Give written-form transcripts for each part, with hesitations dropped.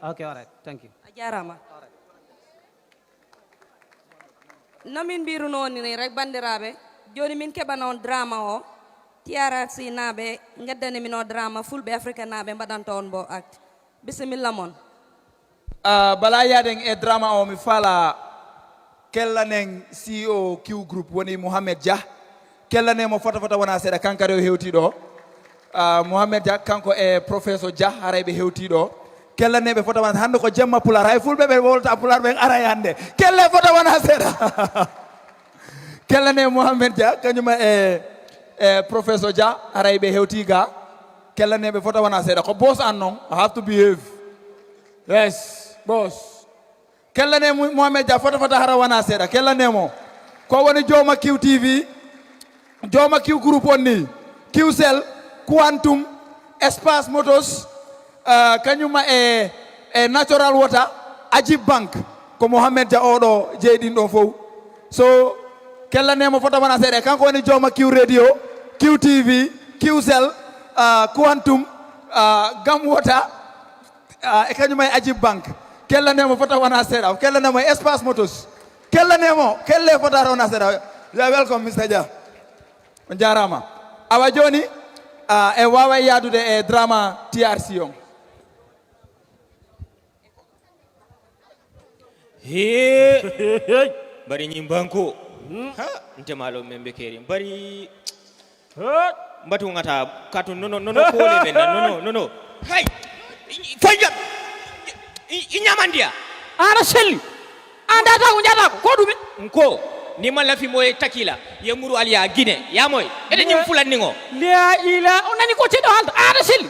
Okay, all right. Thank you. Ajarama. Namin biru non ni rek bandirabe joni min keba non drama o TRRC nabe ngaddane min o drama Fulbe Africa nabe mbadanton bo act bismillah mon bala yaden e drama o mi fala kellanen CEO Q group woni Mohamed Dia kellane mo fota wona seeda kankare o hewti do Mohamed Dia kanko e professeur Dia haraybe hewti do kellaneɓe fota wona hande ko jemma Pulaar hay fulɓe ɓe wolta Pulaar ɓen ara hande kelle fota wona seeɗa kellane Mohamed Dia kañuma e professeur Dia harayɓe hewti ga kellaneɓe fota wona seeɗa ko boss an noon I have to behave yes boss kellane Mohamed Dia fota hara wona seeɗa kellanemo ko woni joma Q TV joma Q groupe on ni Q cell quantum espace motos kanyuma e natural water Ajib Bank ko Mohamed Dia oɗo jeeɗin ɗon fof so kellanemo fota wona seeɗa kanko woni joma Q radio Q TV Q cell quantum gam water e kanyuma e Ajib Bank kellanemo fota wona seeɗa kellanemo e espace motos kellanemo kelle fota wona seeɗa you are welcome Mr. Dia on jarama awa joni e wawa yadude e drama TRC on bari nyimbanko nte malo membe keri bari mbatu ngata katu no kole benda no hay fanja inyamandia Ana selli. Anda ta unjata ko dumi. nko ni mala fi moy takila ye muru aliya gine ya moy ede nyim fulan ningo La ila onani ko cedo hanta ana selli.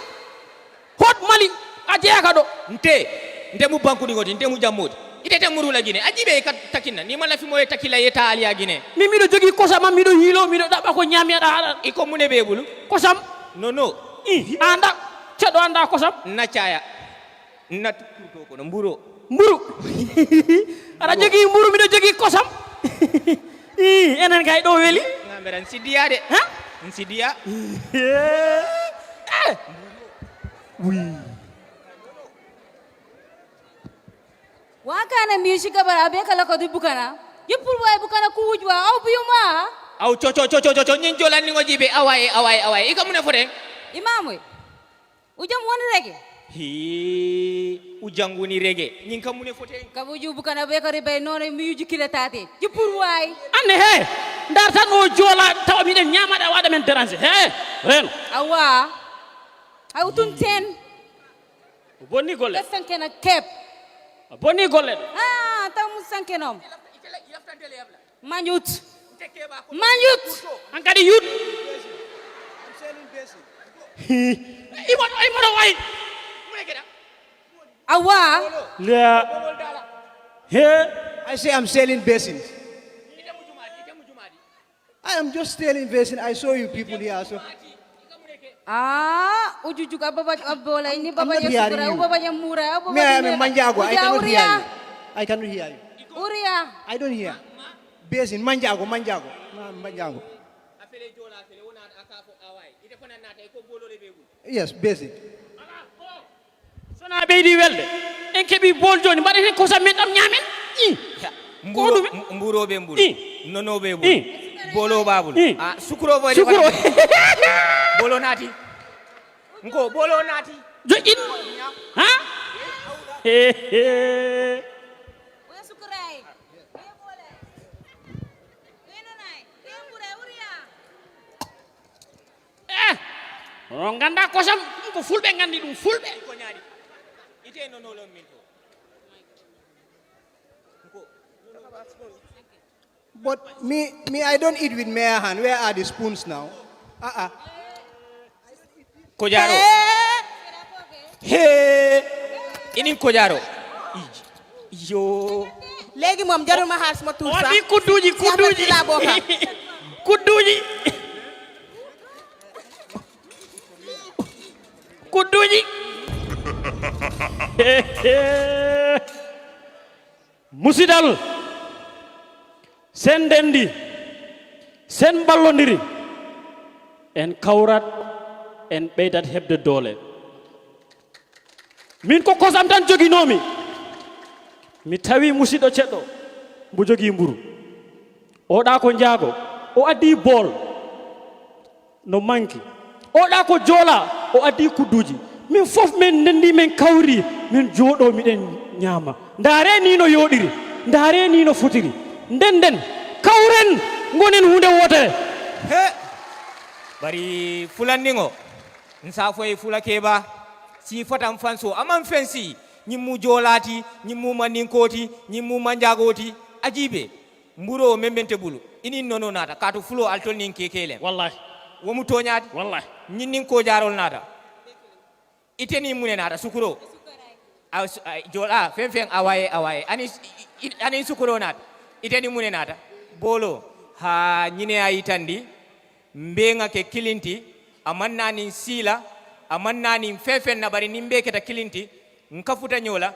Hot mali ajeya kado. nte mu banku ningo nte mu jamodi ite muru la gine ajibe takina ni mala fi moy takila yeta aliya gine Mi mido jogi kosam mido hilo mido daba ko nyami ada. iko mune bebulu Kosam. no Anda cedo anda kosam. na caya na tuto ko no mburo Mburu. Ada jogi mburu mido jogi kosam. Enen kay do weli. ngamberan sidia de Ha? sidia Wakana music bara abe kala ko dibukana yepul way bukana kuujwa aw biyuma aw cho nyin jolan ni ngojibe awai ika mune fore imamu ujam won rege hi ujanguni rege nyin kam mune fote kabuju bukana be kari bay non mi yuji kila tate yepul way Anne he. Ndar tan o jola taw mi den nyamada wada men déranger. He. Ren. awa aw tun ten Bonni golle. sankena kep Bonni golle. taw mu sankenom manjut An kadi yut. Imono way. awa La. He. I say I'm selling basins. I am just selling basin. I saw you people here. So uju juga baba abola ini baba not hearing ya you. baba ya mura baba me I am Manjago. I cannot hear Uria. you. I cannot hear you. Uria I don't hear. Basin Manjago. No, Manjago. Yes, basin. Sona beedi welde. En kebi bol joni mbaɗeten kosam men ɗam ñamen. mburo be mburo nono be mburo I. bolo babul sukuro boy Sukuro. bolo nati nko bolo nati Jo in. Ha? Uya sukurai uya boleh uya nonai uya mura uria On ganda kosam ko fulɓe gandi ɗum fulɓe. ko nyaadi ite nono lo min to But me, I don't eat with mere hand. Where are the spoons now? kojaro he inin kojaro yo legi mom jarul ma xaar sama tour sax Wadi kudduji. la boka Kudduji. Musidal. Sen dendi. Sen ballondiri. En kawrat en ɓeydat hebde doole. min ko kosam tan joginomi mi tawi musido ceddo mbo jogi mburu oɗa ko njaago o addi bol no manki oɗa ko joola o addi kudduji min fof min ndendi min kawri min jooɗo miɗen ñaama ndaare ni no yoɗiri ndaare ni no fotiri nden kawren gonen hunde wotere he bari fulanningo nsa foye fula keba si fatam fanso aman fensi ñimmu joolati ñimmu manninkoti ñimmu manjagoti ajibe mburo membente bulu inin nono nata kato fulo altol nin kekele wallahi womu toñaati wallahi ñinnin ko jarol nata iteni mune nata sukuro jola fen awaye ani sukuro nata iteni mune nata bolo ha ñine ayi tandi mbenga ke kilinti amanna nin sila amanna nin fen na bari nin be keta kilinti nkafuta nyola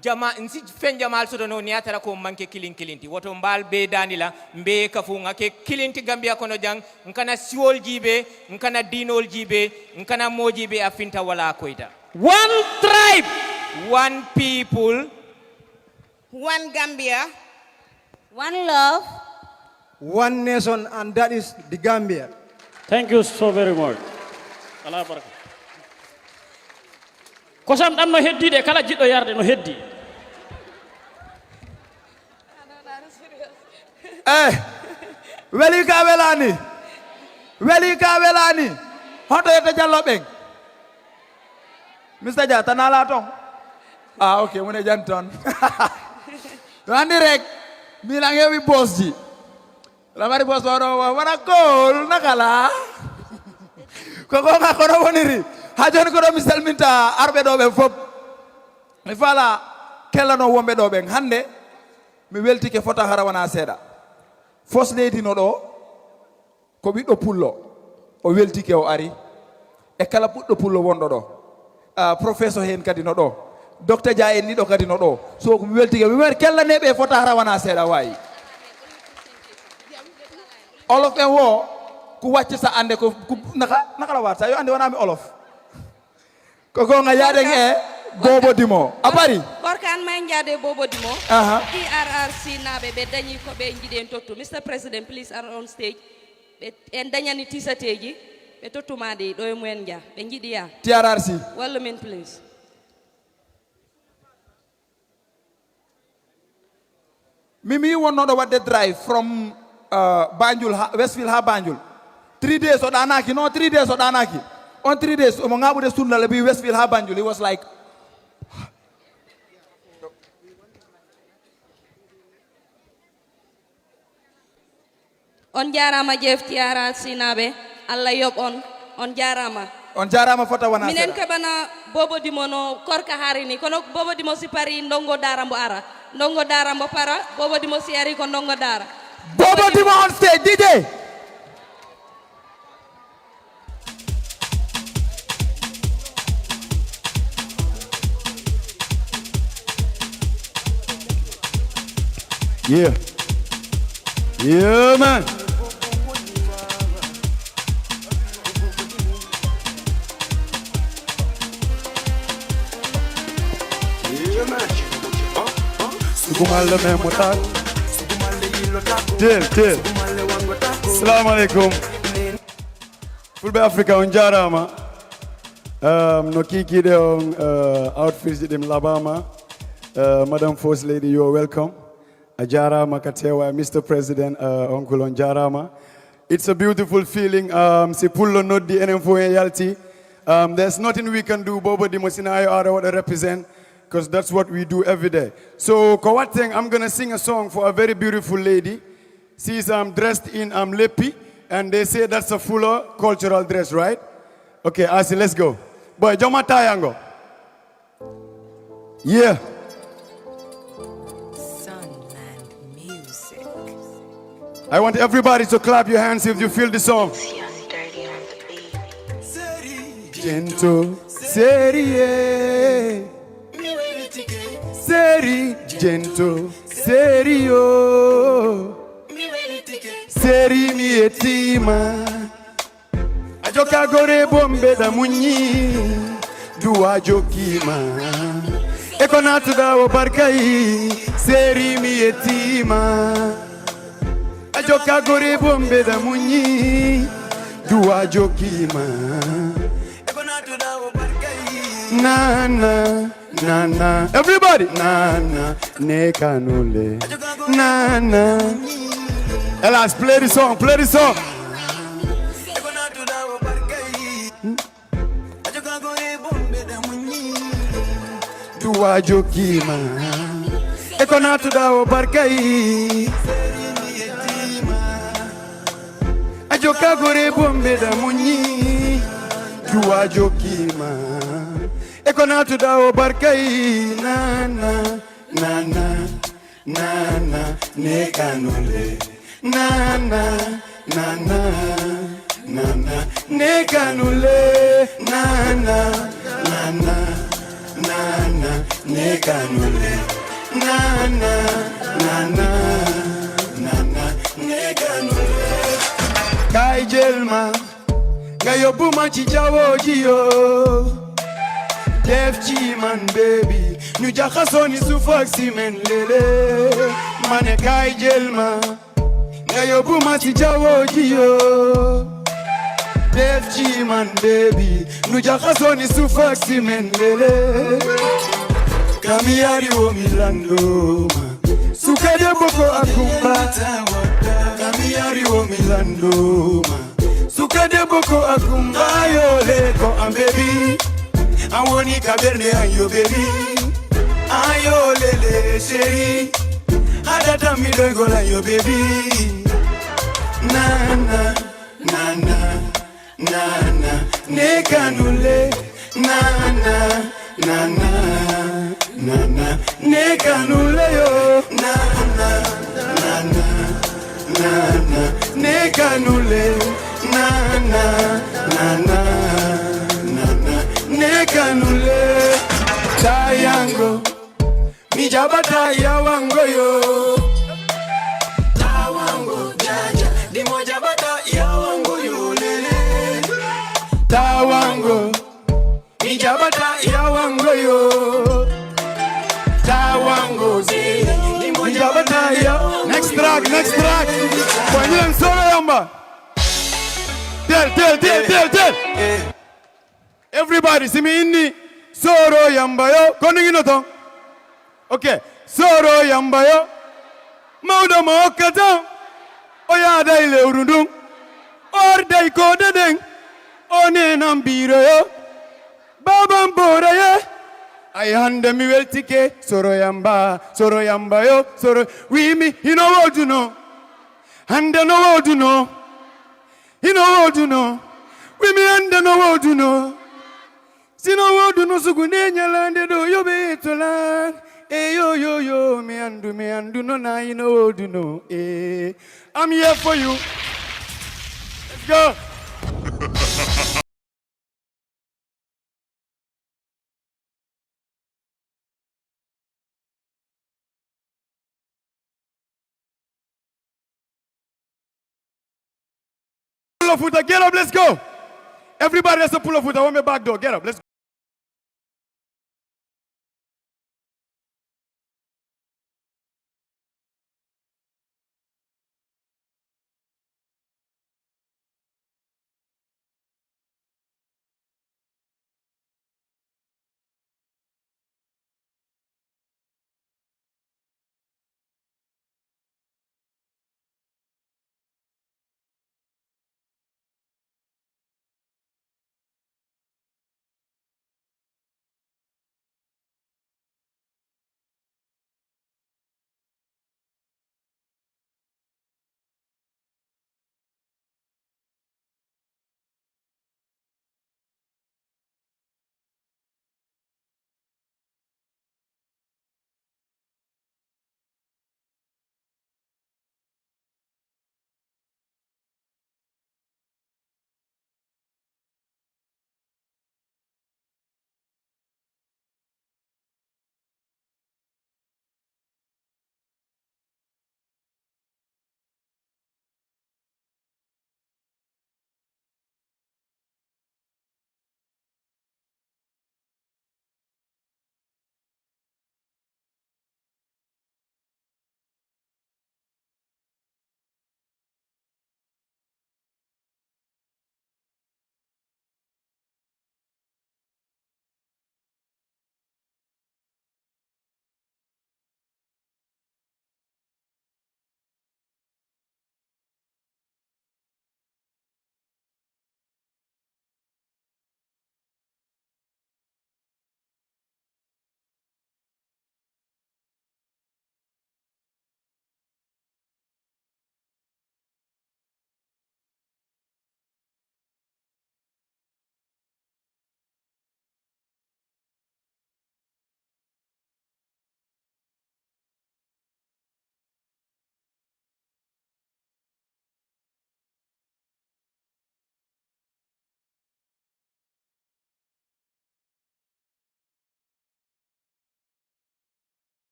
jama nsi fen jamal soto no niatara ko manke kilinti woto mbal be danila mbe kafu ngake kilinti Gambia kono jang nkana siwol jibe nkana dinol jibe nkana mojibe afinta wala koita one tribe one people one Gambia, One love. One nation, and that is the Gambia. Thank you so very much. Allah baraka. Kosam ɗam no heddi de kala jiɗɗo yarde no heddi. Weli ka welani hoto yete jallo ɓeng Mr. Dia tanala tong okay mune janton andi rek mi la ngewi boss ji la mari boss wara kol nakala ko nga kono woniri ha joni ko do mi salminta arbe do be fop mi fala kellano wombe do be hande mi weltike fota harawana seeda First Lady no do ko ɓiɗɗo pullo o weltike o ari e kala puɗɗo pullo wonɗo ɗo professeur hen kadi no ɗo docteur Dia en ɗiɗo kadi no ɗo so ko mi weltike mi wer kellaneɓe fota harawana seeɗa wayi olof en wo ko wacce sa ande ko naka la watta yo ande wonami olof ko gonga yaden e Bobo Dimo abari korkan may njade Bobo Dimo TRRC nabe be dañi ko be njiden tottu Mr. President please are on stage en dañani tisateji be tottumade do e mumen nja be njidi ya TRRC walla min please Mimi wonnoɗo wadde drive from Banjul Westfield ha Banjul 3 days o ɗanaki no 3 days o ɗanaki on 3 days omo ngaɓude sunnala bi Westfield ha Banjul he was like on jarama jef TRRC nabe Allah yob on jarama fota wana minen keɓana Bobo Dimo no korka harini kono Bobo Dimo si pari ndongo dara mbo ara ndongo dara mbo para Bobo Dimo si ari ko ndongo dara Bobo Dimo on stage DJ Yeah man Sukumalle memutal Til Assalamu alaikum Fulbe Africa on jarama no kiki de on outfits dem labama Madam First Lady, you are welcome. Ajarama Katewa, Mr. President, Uncle on Jarama. It's a beautiful feeling. Si pullo noddi enen fo en yalti. There's nothing we can do, Bobo Dimo Sinayo Ara what I represent, because that's what we do every day. So, Kawateng, I'm going to sing a song for a very beautiful lady. She's dressed in lepi, and they say that's a fuller cultural dress, right? Okay, Asi, let's go. Boy, Joma Tayango. Yeah. I want everybody to clap your hands if you feel the song. Gentle, serie, seri, gentle, serio, seri mi etima. Ajoka gore bombe da munyi, duwa jokima. Ekonatu dawo barkai seri mi yetima ajoka gore bombe da munyi duwa jokima ekonatu dawo barkai na everybody na nekanule na Elas play the song ekonatu dawo barkai ajoka gore bombe da munyi duwa jokima ekonatu dawo barkai ajoka gore bombe da munyi duwa jokima ekonatu dawo barkai na nekanule na nekanule na nekanule nekanule kai jelma gayobu machijawo jiyo Def man baby nuja khasoni sufaksi men lele mane kai jelma gayobu machijawo jiyo Def man baby nuja khasoni sufaksi men lele Kamiari wo milando Sukade boko akumbata Kamiari wo milando Sukade boko akumbayo leko am baby Awoni kaberne ayo baby Ayo lele sheri Adata midogo la yo baby Na nekanule na nekanule yo nekanule nekanule tayango mijabata ya wango yo tawango jaja dimojabata ya wango yo lele tawango mijabata ya wango yo tawango zi mijabata ya next track kwenye solo yamba tell everybody see me inni soro yamba yo koningi noto okay soro yamba yo maudo maokata oyada ile urundung ordai kodedeng one nambiro yo baba mbora yo ayande mi weltike soro yamba yo soro we me you know what you know and no what you know we me and no what you know sino what you know sugunenya lande do yo betola yo me andu no na you know what you know I'm here for you. Let's go. Pull up, Futa, get up, let's go. Everybody has to pull up, Futa. I want me back door. Get up, let's go.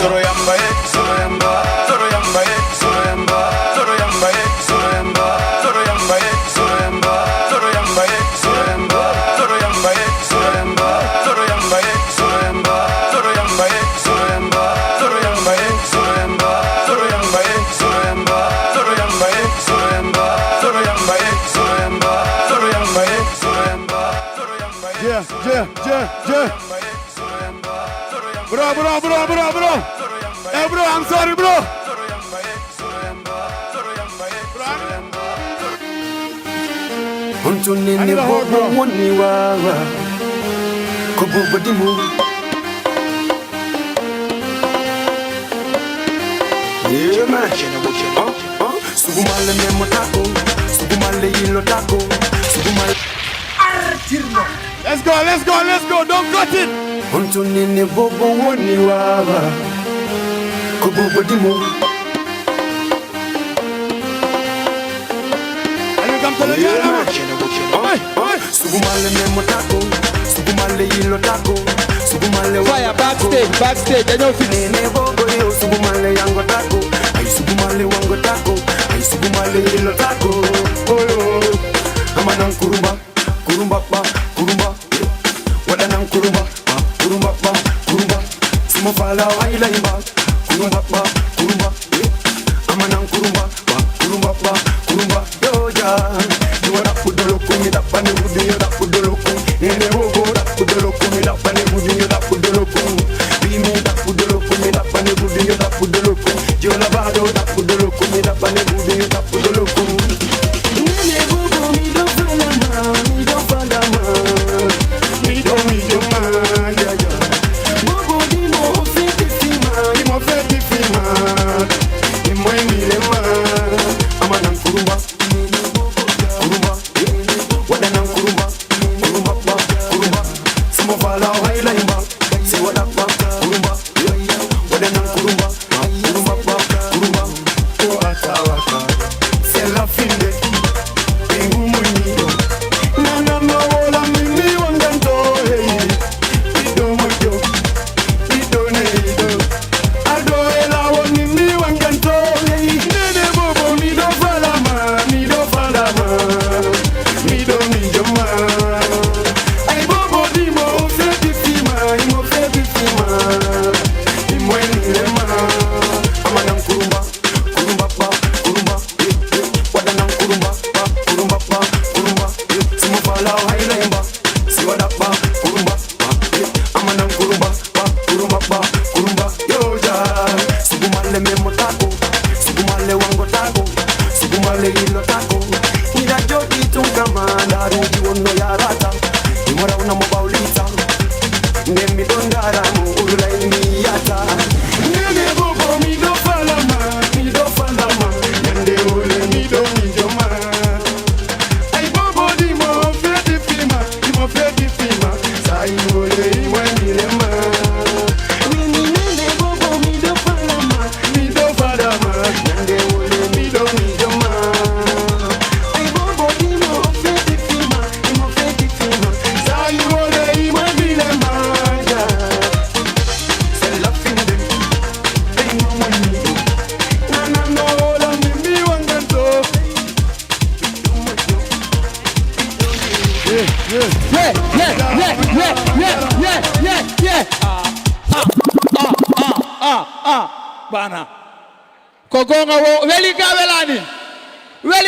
Soro yamba soro yamba, soro yamba soro yamba, soro yamba soro yamba, soro yamba soro yamba, soro yamba soro yamba, soro yamba soro yamba, soro yamba soro yamba, soro yamba soro yamba, soro yamba soro yamba, soro yamba soro yamba, soro yamba soro yamba, soro yamba soro yamba, soro yamba soro yamba, soro yamba. Yeah. Bro. Hey, bro, I'm sorry, bro. Unto nini bobo woni wawa ko bobo dimu yeah man sugumale memo tako sugumale yilo tako sugumale artirno. Let's go, don't cut it. Unto nini bobo woni wawa ko bobo dimu. Sugumale memo tako, sugumale yilo tako, sugumale fire backstage, I know finish. nene bobo yo sugumale yango tako, ay sugumale wango tako, ay sugumale yilo tako. Oh yo, amanan kurumba pa, wadanan kurumba pa, simo fala waila imba, kurumba pa, amanan kurumba pa, yo ja. Bana. Kogonga wo weli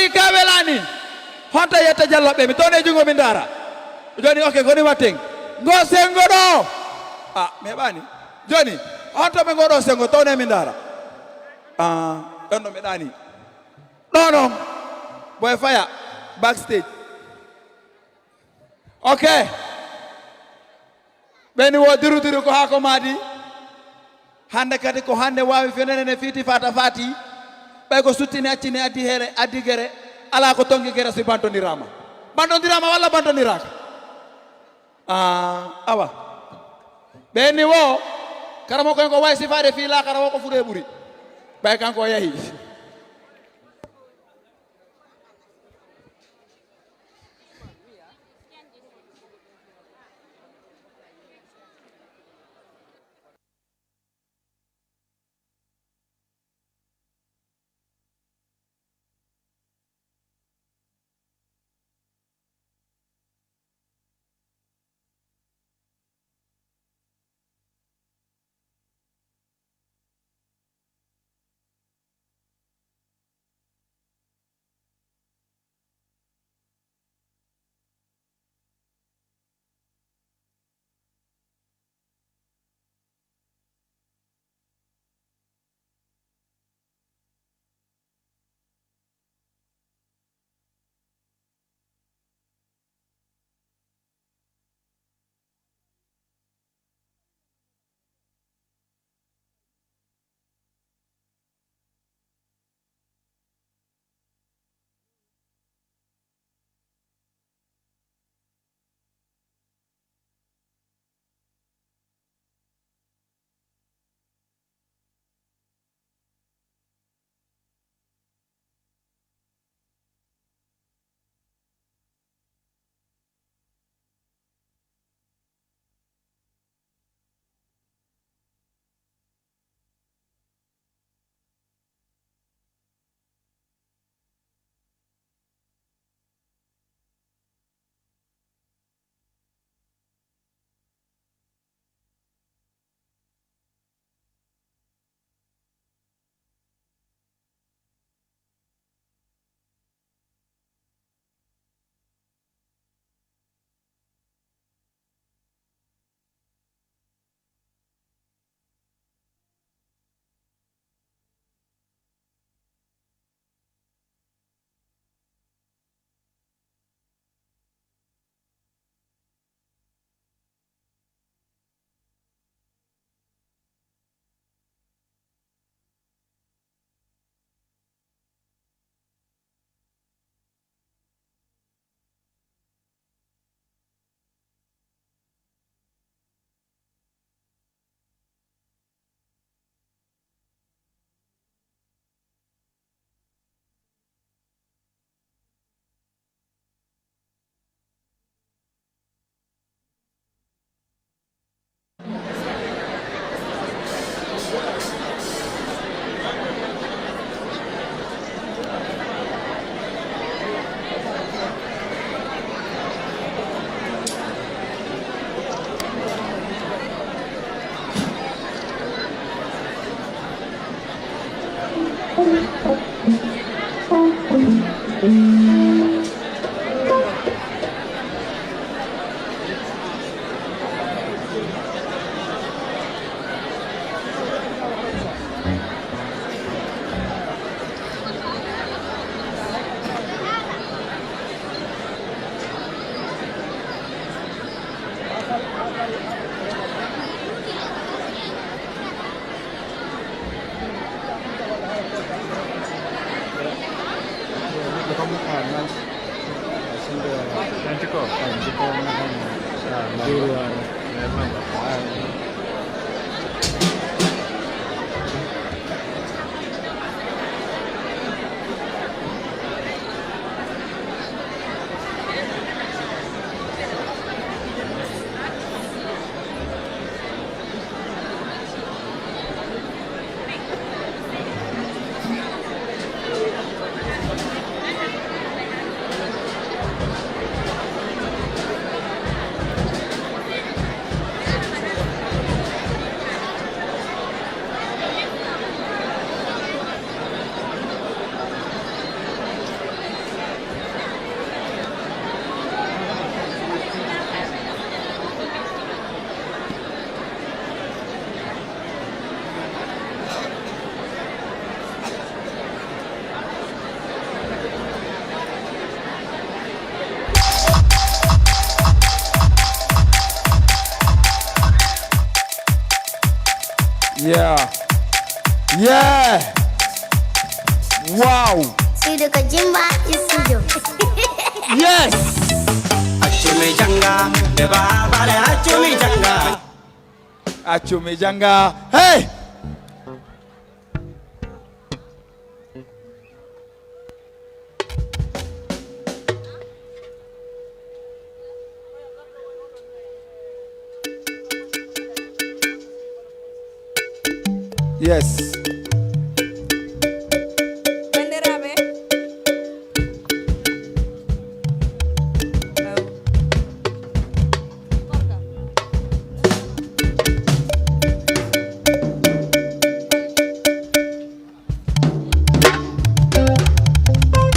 kabelani. Honta yeta jallabe mi tone jungo mindara. Joni okay goni wateng. Ngo sengo do. Me bani. Joni honta me ngodo sengo tone mindara. Dondo me dani. No. Boy fire backstage. Okay. Beni wo diru ko hako madi. Hande kadi ko hande wawi fenene fiti fata fati bay ko suttini accini addi gere ala ko tongi gere si bantondirama walla bantondiraka awa ɓeni wo karamo ko way sifade fi la kara wo ko fure ɓuri bay kanko yahi Yeah. Yeah. Wow. Studio Kajimba Studio. Yes. Achumi janga, beba bale achumi janga. Achumi janga. Hey. Yes. Bandiraɓe.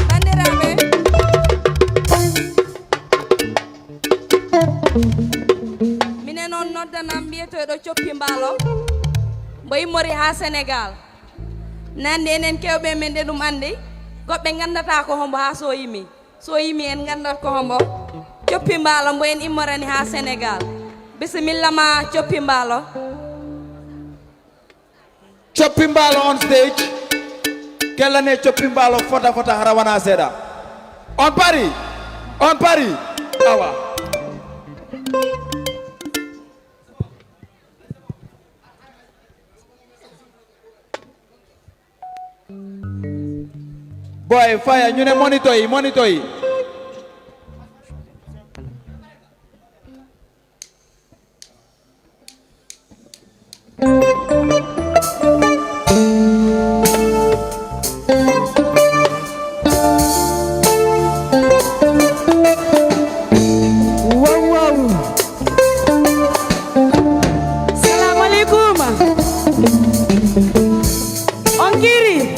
Bandiraɓe. Minen on noddanam mbiyetoɗo coppi mbaalo. Mbo immori ha Sénégal nande enen kewɓe men nde ɗum andi goɓɓe gandata ko hombo ha so yimi en gandat ko hombo coppi mbaalo mbo en immorani ha Sénégal bisimilla ma coppi mbaalo. Coppi mbaalo on stage. Kellane coppi mbaalo fota harawana seda. On pari. Awa. Boy, fire, ñu ne monitor yi. Wow. Salam alaikum. On kiri.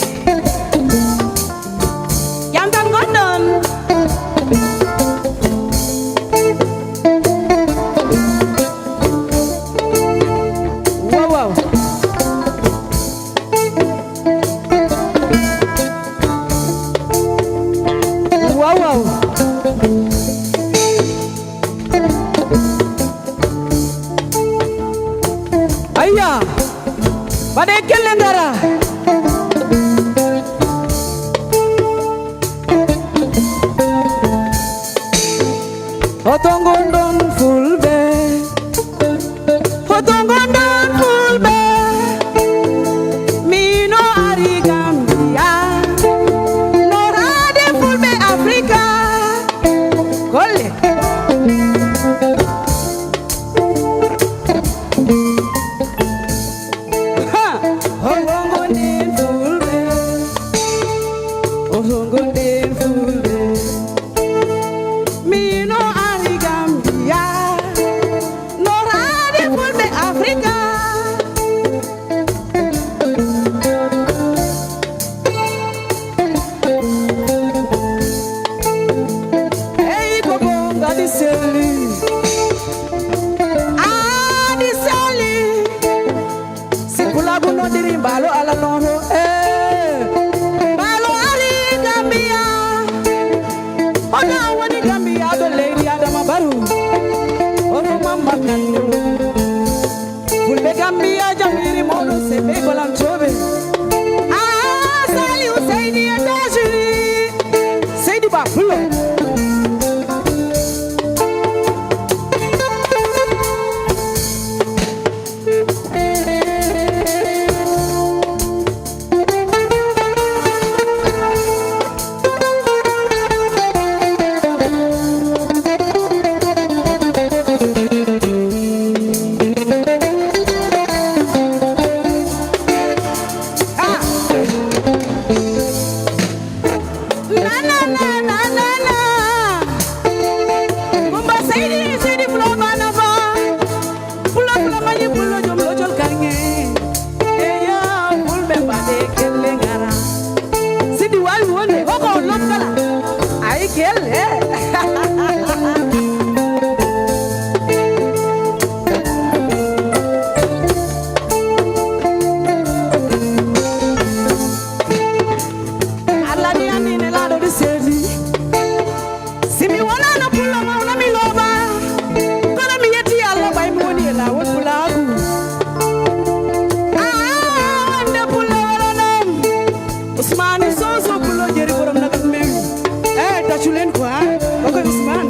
Yang kan gondon. Usman so pulo jeri borom nakat mewi. Tachu len ko ha. Okay Usman.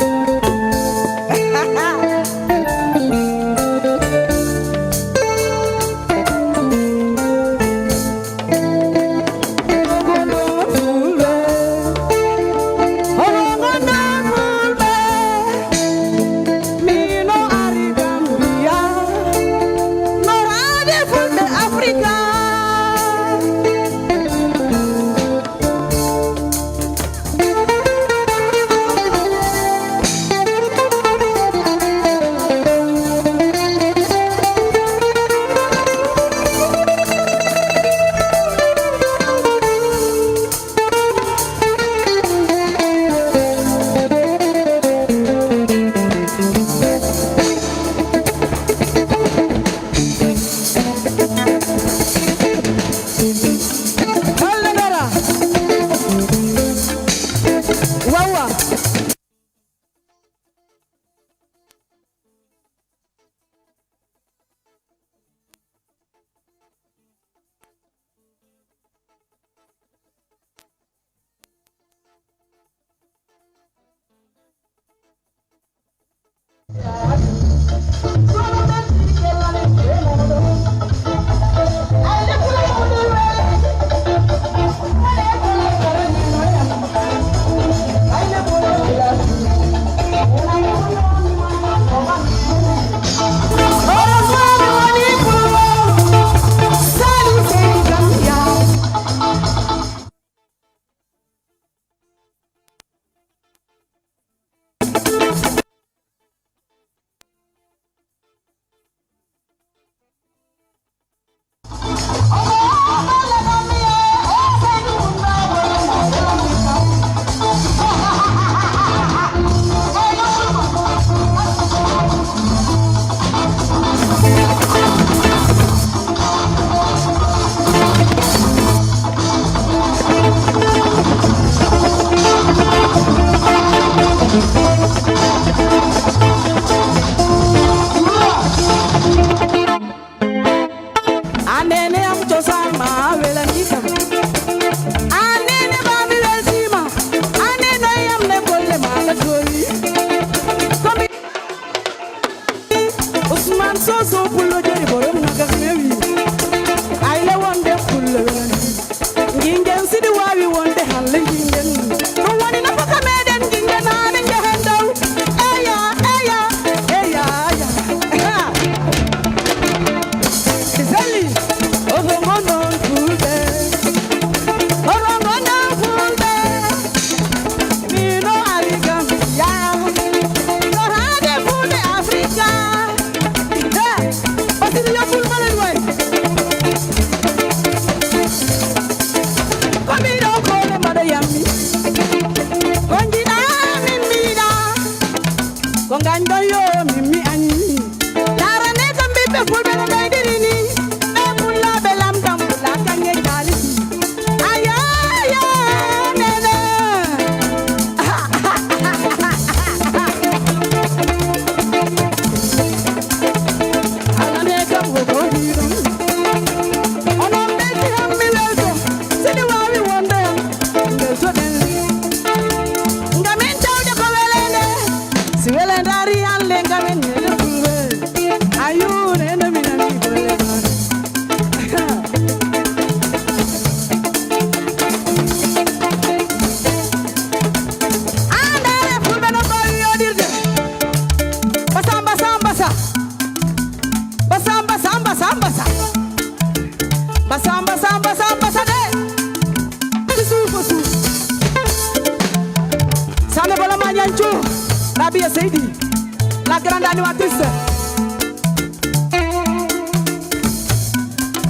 La grande animatrice.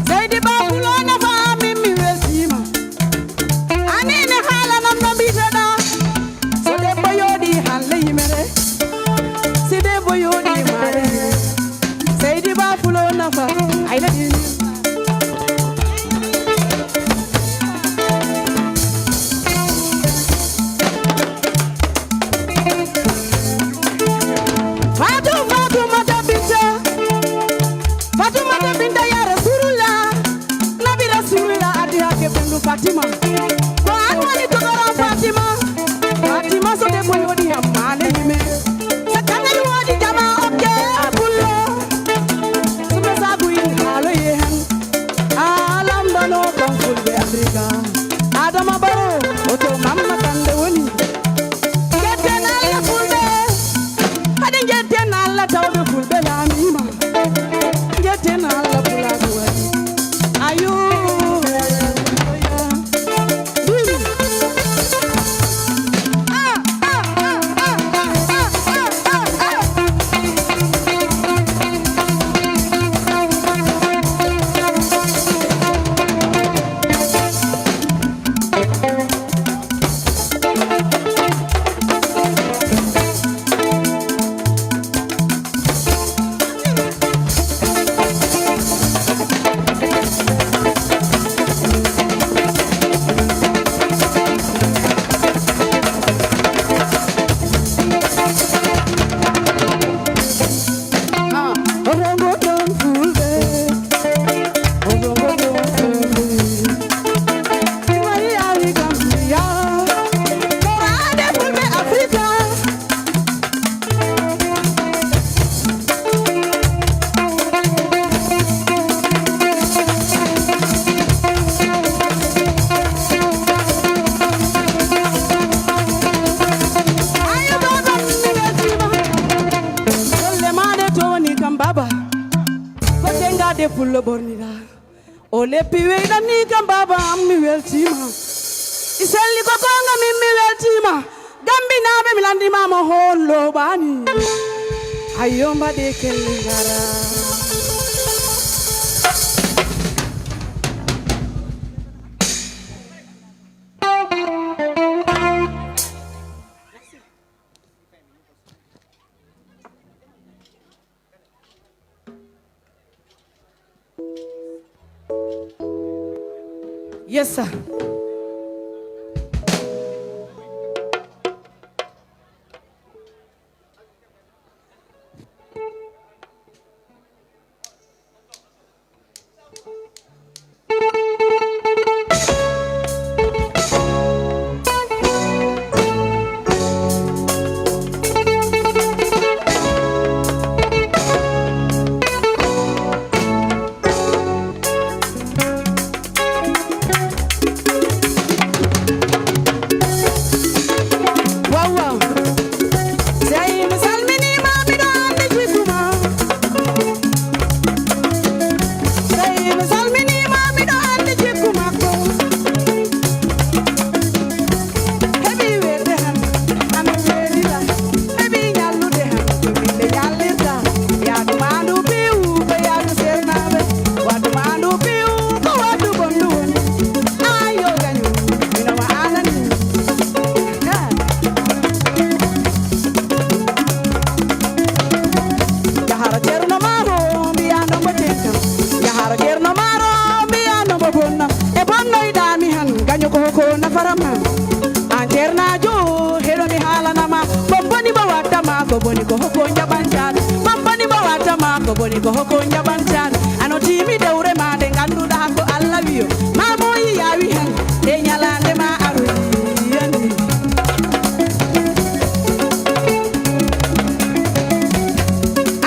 Zaidi Babulona fami mi wesima. Anene hala nam no biteda. Sede boyodi halle yimere. Sede boyodi mare. Zaidi Babulona fa I love you. Fatu mata Africa. Adama Baro, Oto Mama Kande Woni. Get an alla Fulbe. I didn't get an alla Taude Fulbe Lamima. Get an alla Pulaar. Are you? Fulla bornida ole piwe da ni gambaba ammi weltima iselli ko konga mimmi weltima gambi nabe milandi mama hollo bani ayomba de kelingara Yes, sir. Boni ko hoko njabantan mambani bawata ma ko boni ko hoko njabantan ano timi dewre ma de ganduda ko Allah wiyo ma moyi yawi hen de nyalande ma aru yandi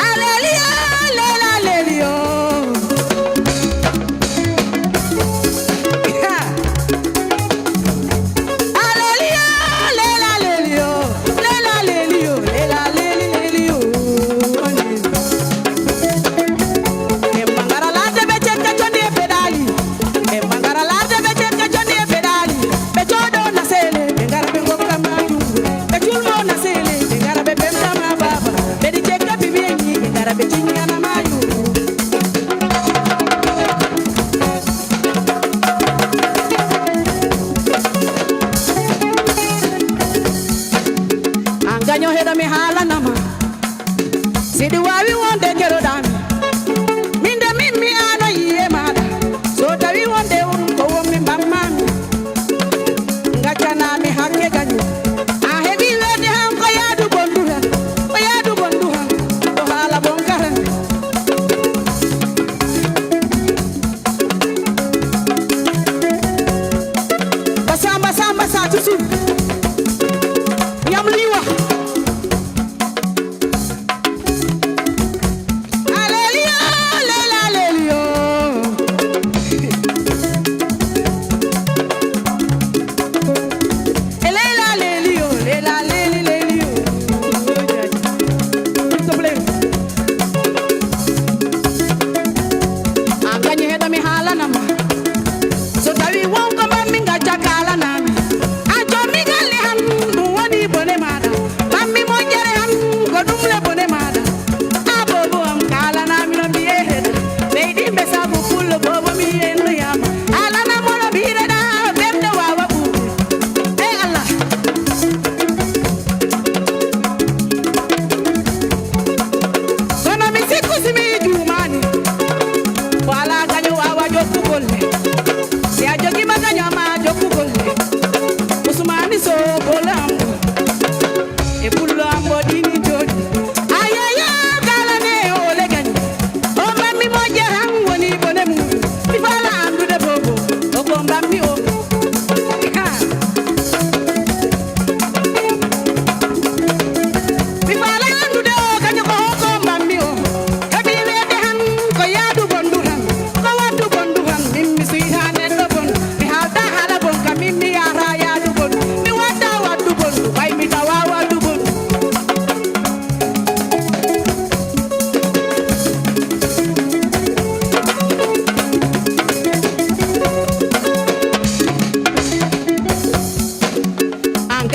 alelia lela lelio alelia lela lelio lela lelio lela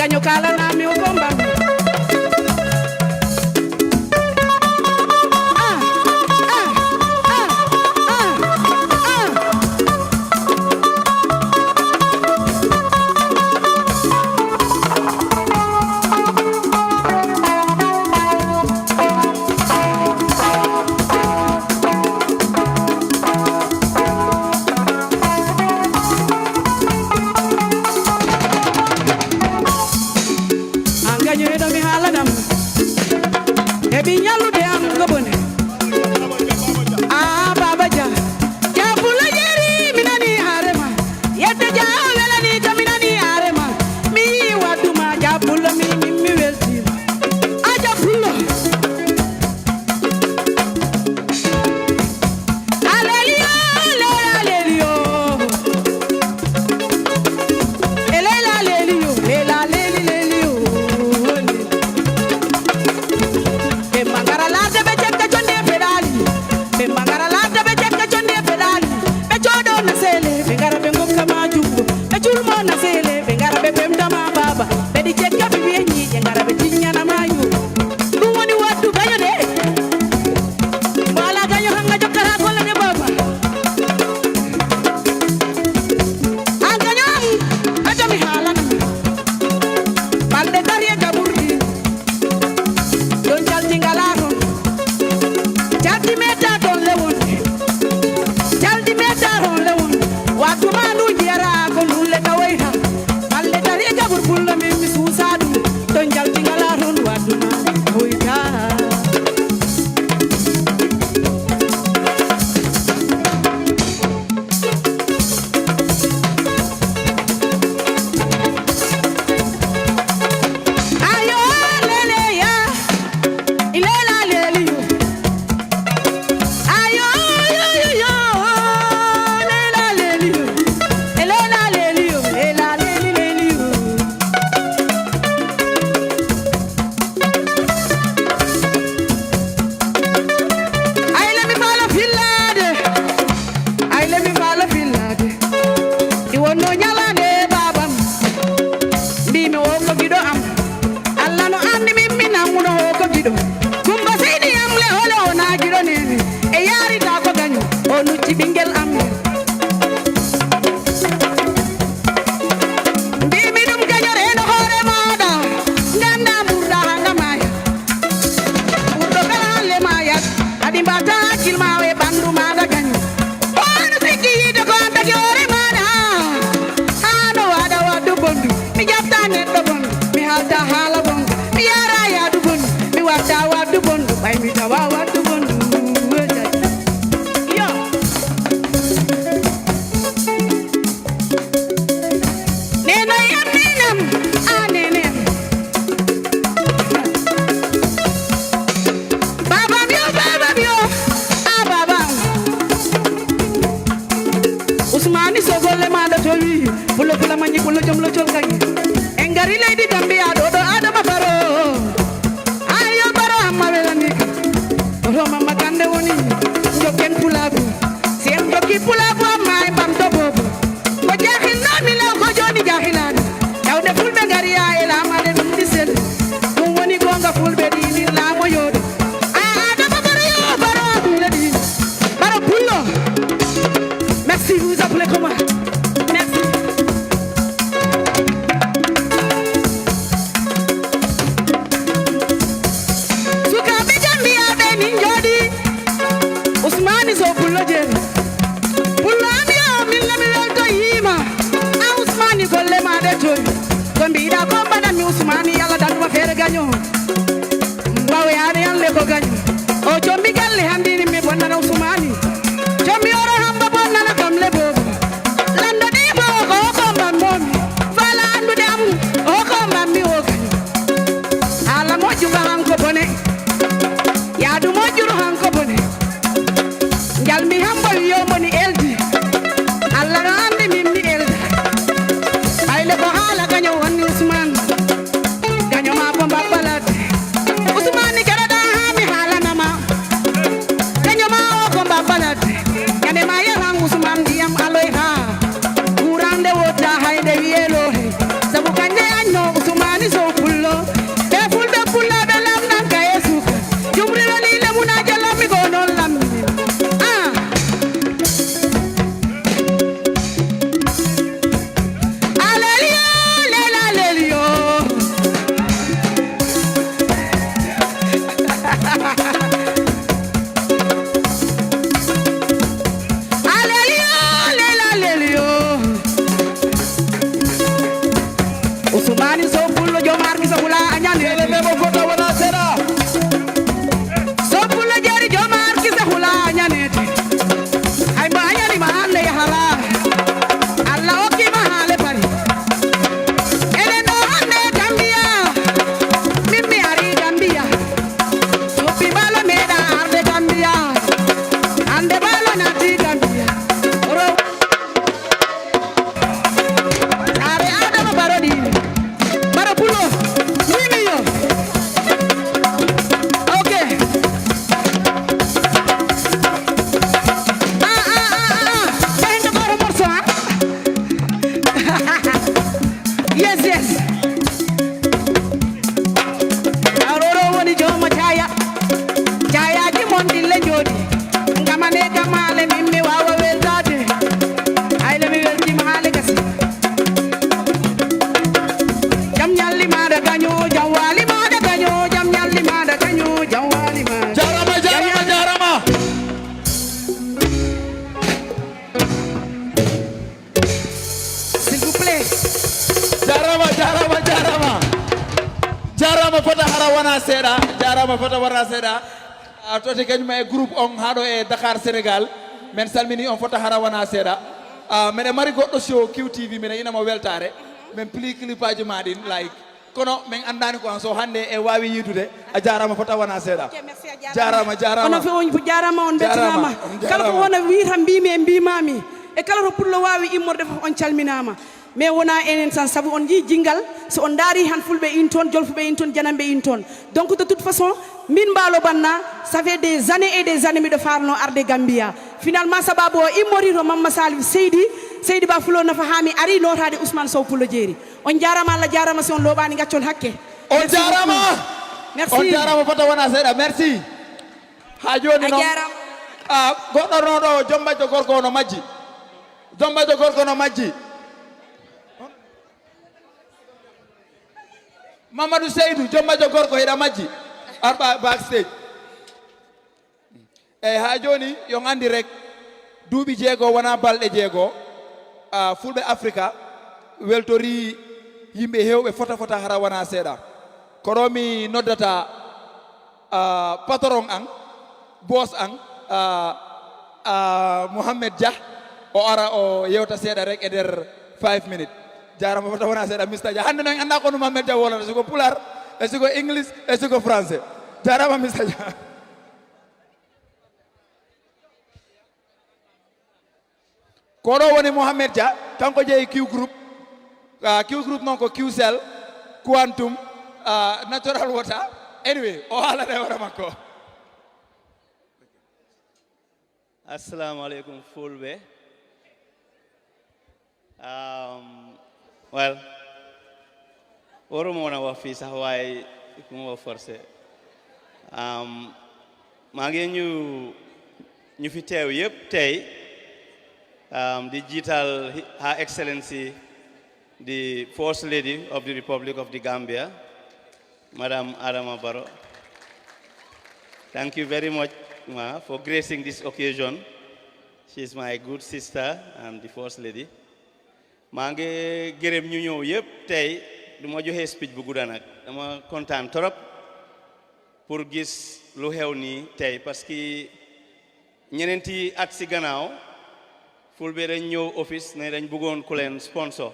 Angaño kala na mi ukomba. Allah no andi mimmi elda. Aile ko hala Yes, yes. Aroro woni joma jaya. Jaya di mondi le jodi. Ngamane gamale mimmi wawa weldade. Ay le mi welti mahale kasi. Jam nyalli mada ganyo, jam wali mada ganyo, jam nyalli mada ganyo, jam wali mada. Jarama, jarama, jarama. S'il vous plaît. Jarama, jarama, jarama. Jarama fota harawana seda. Jarama fota wana seda. Toti kanyuma e groupe on hado e Dakar Sénégal. Men salmini on fota harawana seda. Mene mari goddo show QTV mene ina mo weltare. Men pli clipage madin like kono men andani ko so hande e wawi yidude a jarama fota wana seda. Jarama, jarama. Ono fe on fu jarama on betanama. Kala ko wona wiitam mbimi e mbimami. E kala to pullo wawi immorde fof on calminama. Mais wona enen tan sabu on yi jingal so on dari han fulbe in ton jolfube in ton janambe in ton. Donc de toute façon min balo banna ça fait des années et des années mi de farno arde Gambia. Finalement sababu immori to Mamma Salif Seydi ba fulo nafa hami ari notade Ousmane Sow pullo jeeri. On jarama Allah jarama son lobani gaccon hakke. On jarama. Merci. On jarama fota wana seda. Merci. Ha joni non. Goddo no do jombajo gorko no majji. Jombajo gorko no majji. Mamadou Seydou jommajo gorko heda majji arba backstage ha joni yo andi rek duubi jeego wana balde jeego Fulbe Africa weltori yimbe hewbe fota hara wana seeda kono mi noddata patron an boss an Mohamed Dia o ara o yewta seeda rek e der 5 minutes jarama fota wana seeda Mr. Dia hande non anda ko no Mohamed Dia wala suko Pulaar e suko English e suko français jarama Mr. Dia kono woni Mohamed Dia kanko jeyi Q group non ko Q cell quantum natural water anyway o hala de wara makko. Assalamu alaikum Fulbe. Well, waro mo na wafi sa Hawaii kung wa force. Magi ñu fi teew yépp tey digital Her Excellency the First Lady of the Republic of the Gambia, Madam Adama Barrow. Thank you very much, Ma, for gracing this occasion. She is my good sister and the First Lady. maa ngi gërëm ñu ñëw yëpp tey du ma joxe speech bu gudda nag dama kontaan trop pour gis lu xew nii tey parce que ñeneenti at si gannaaw Fulbe dañ ñëw office ne dañ bëggoon ku leen sponsor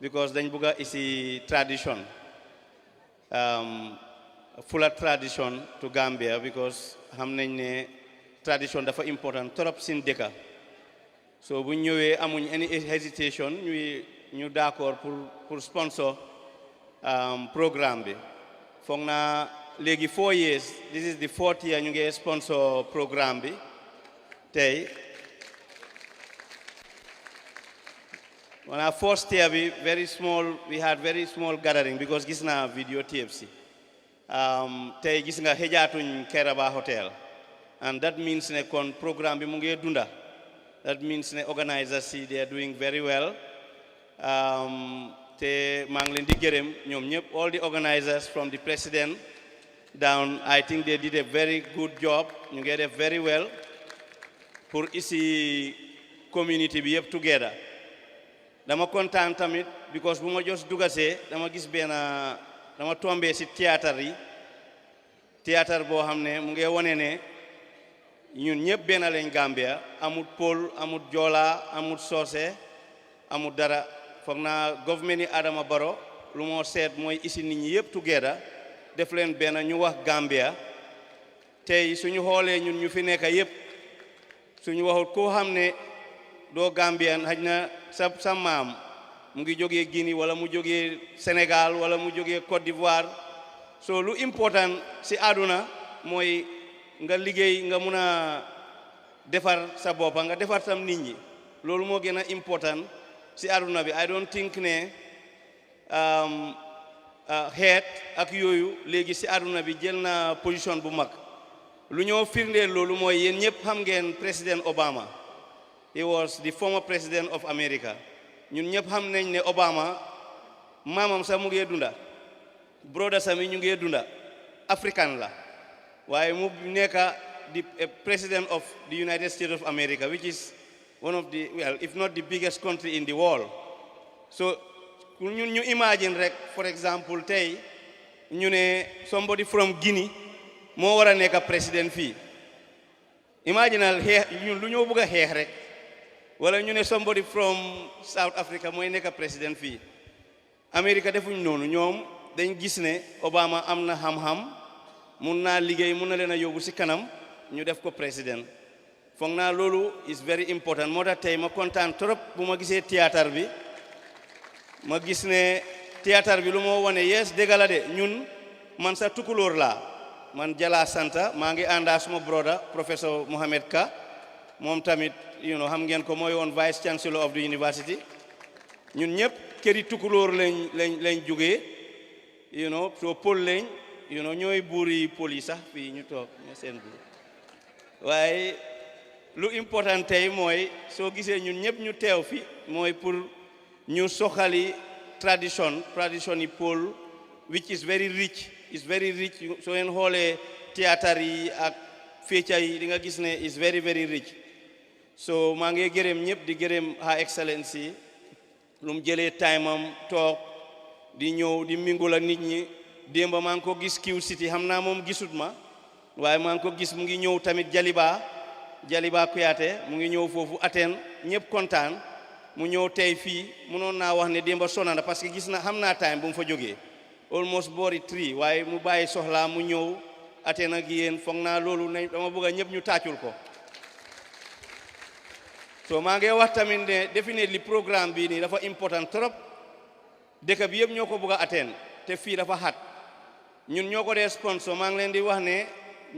because dañ bëgg a isi tradition fula tradition to Gambia because xam nañ ne tradition dafa important trop sin dëkka so bu ñëwee amuñ any hesitation ñu d'accord pour sponsor programme bi foog naa léegi 4 years this is the 4th year ñu ngi sponsor programme bi tey wana first year bi we had very small gathering because gis naa video TFC tey gis nga xejaatuñ Kairaba Hotel and that means ne kon programme bi mu ngi dunda. That means the organizers they are doing very well. Te manglen di gërëm ñoom ñëpp all the organizers from the president down, I think they did a very good job. ñu ngi def very well pour isi community bi yëpp together. Dama kontaan tamit because bu ma just dugasee dama gis dama tombé si théâtre boo xam ne mu ngi wone ne ñun ñëpp benn lañ Gambia amut Pël amut Joola amut Soose amut dara foog naa government yi Adama Barrow lu moo seet mooy isi nit ñi yëpp together def leen benn ñu wax Gambia tey suñu xoolee ñun ñu fi nekk yëpp suñu waxut koo xam ne doo Gambian xaj na sa maam mu ngi jógee Guinée wala mu jógee Sénégal wala mu jógee Côte d'Ivoire so lu important si àdduna mooy nga liggéey nga mun a defar sa boppa nga defar tam nit ñi loolu moo gën a important si àdduna bi I don't think ne xeet ak yooyu léegi si àdduna bi jël na position bu mag lu ñoo firndeel loolu mooy yéen ñëpp xam ngeen président Obama. He was the former president of America. ñun ñëpp xam nañ ne Obama maamam sax mu ngi dunda broda sami ñu ngi dunda african la waaye mu nekk the president of the United States of America, which is one of the, well, if not the biggest country in the world. So you imagine, for example, today, somebody from Guinea moo war a nekk president fii. Imagine lu ñoo bëgg a xeex rek wala ñu ne somebody from South Africa mooy nekk president fii. America defuñ noonu ñoom dañ gis ne Obama am na xam-xam mun naa liggéey mun na leen a yóbbu si kanam ñu def ko président foog naa loolu is very important moo tax tey ma kontaan trop bu ma gisee théâtre bi ma gis ne théâtre bi lu moo wane yes dëgg la de ñun man sa tukulóor laa man Jala Santa maa ngi àndaa suma brother professeur Mohamed Ka moom tamit xam ngeen ko mooy woon vice chancellor of the university ñun ñëpp këri tukulóor lañ jógee soo pol lañ ñooy buuri pol yi sax fii ñu toog ñoo seen buur waaye lu important tey mooy soo gisee ñun ñëpp ñu teew fi mooy pour ñu soxali tradition yi pol which is very rich soo ngeen xoolee théâtre yi ak fecca yi di nga gis ne is very very rich so maa ngi gërëm ñëpp di gërëm Her Excellency lu mu jëlee time am toog di ñëw di mingul ak nit ñi démba maa ngi ko gis Q City xam naa moom gisut ma waaye maa ngi ko gis mu ngi ñëw tamit Jaliba Kuyate mu ngi ñëw foofu Athènes ñëpp kontaan mu ñëw tey fii mënoon naa wax ne démba sonna na parce que gis na xam naa time bu mu fa jógee almost boori 3 waaye mu bàyyi soxlaa mu ñëw Athènes ak yéen foog naa loolu nañ dama bëgg a ñëpp ñu tàccul ko so maa ngi wax tamit ne definitely programme bii nii dafa important trop dëkk bi yëpp ñoo ko bëgg a atteindre te fii dafa xat ñun ñoo ko dee sponsor maa ngi leen di wax ne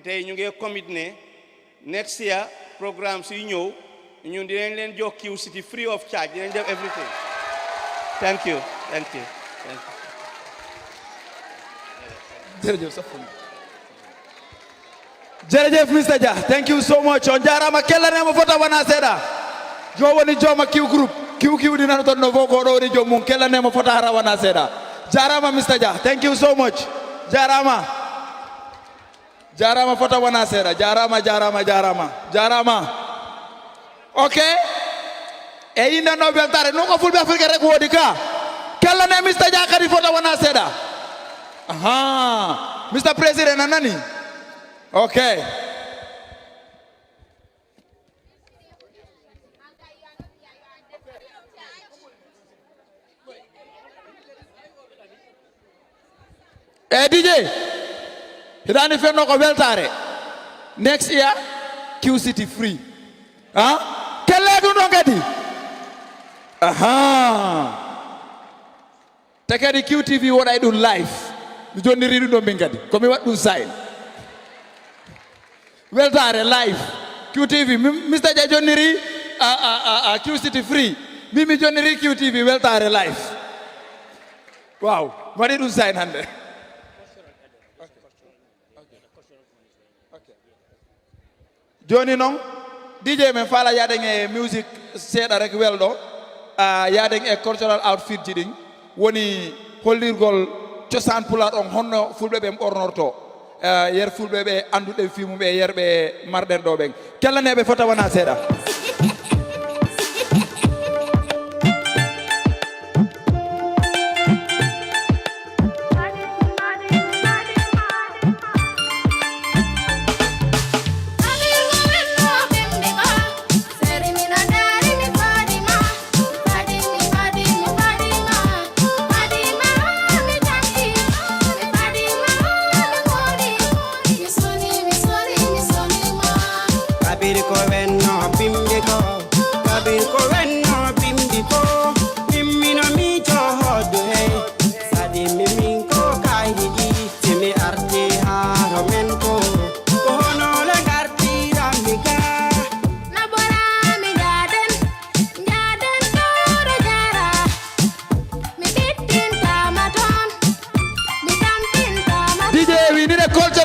tey ñu ngi commit ne next year programme suy ñëw ñun dinañ leen jox Q City free of charge dinañ def everything. Thank you. jërëjëf Mr. Jah, thank you so much. On jarama kella nema fota wana seda. Jo woni joma Q group. Q dina ton no voko do ri jomum kella nema fota hara wana seda. Jarama Mr. Jah, thank you so much. Jarama fota wana seda. Jarama. Okay. E inda no beltare no ko Fulbe Africa rek wodi ka. Kella ne Mr. Jah kadi fota wana seda. Aha. Mr. President anani? Okay. DJ, hidani fenno ko weltare. Next year, Q City free. Huh? Kelle du no gadi. Aha. Takadi QTV what I do live. Mi joni ridu do bingadi. Ko mi waddu sign. Weltare live. QTV Mr. Jah Joniri Q City free. Mimi Joniri QTV weltare live. Wow. What did you sign hande? Joni non DJ men fala yaden e music seeda rek weldo yaden e cultural outfit jiding woni hollirgol ciosan Pulaar on honno fulbe be ornorto yer fulbe be andude fimu be yerbe marden do ben kellanebe fota wana seeda Biri ko wenno bim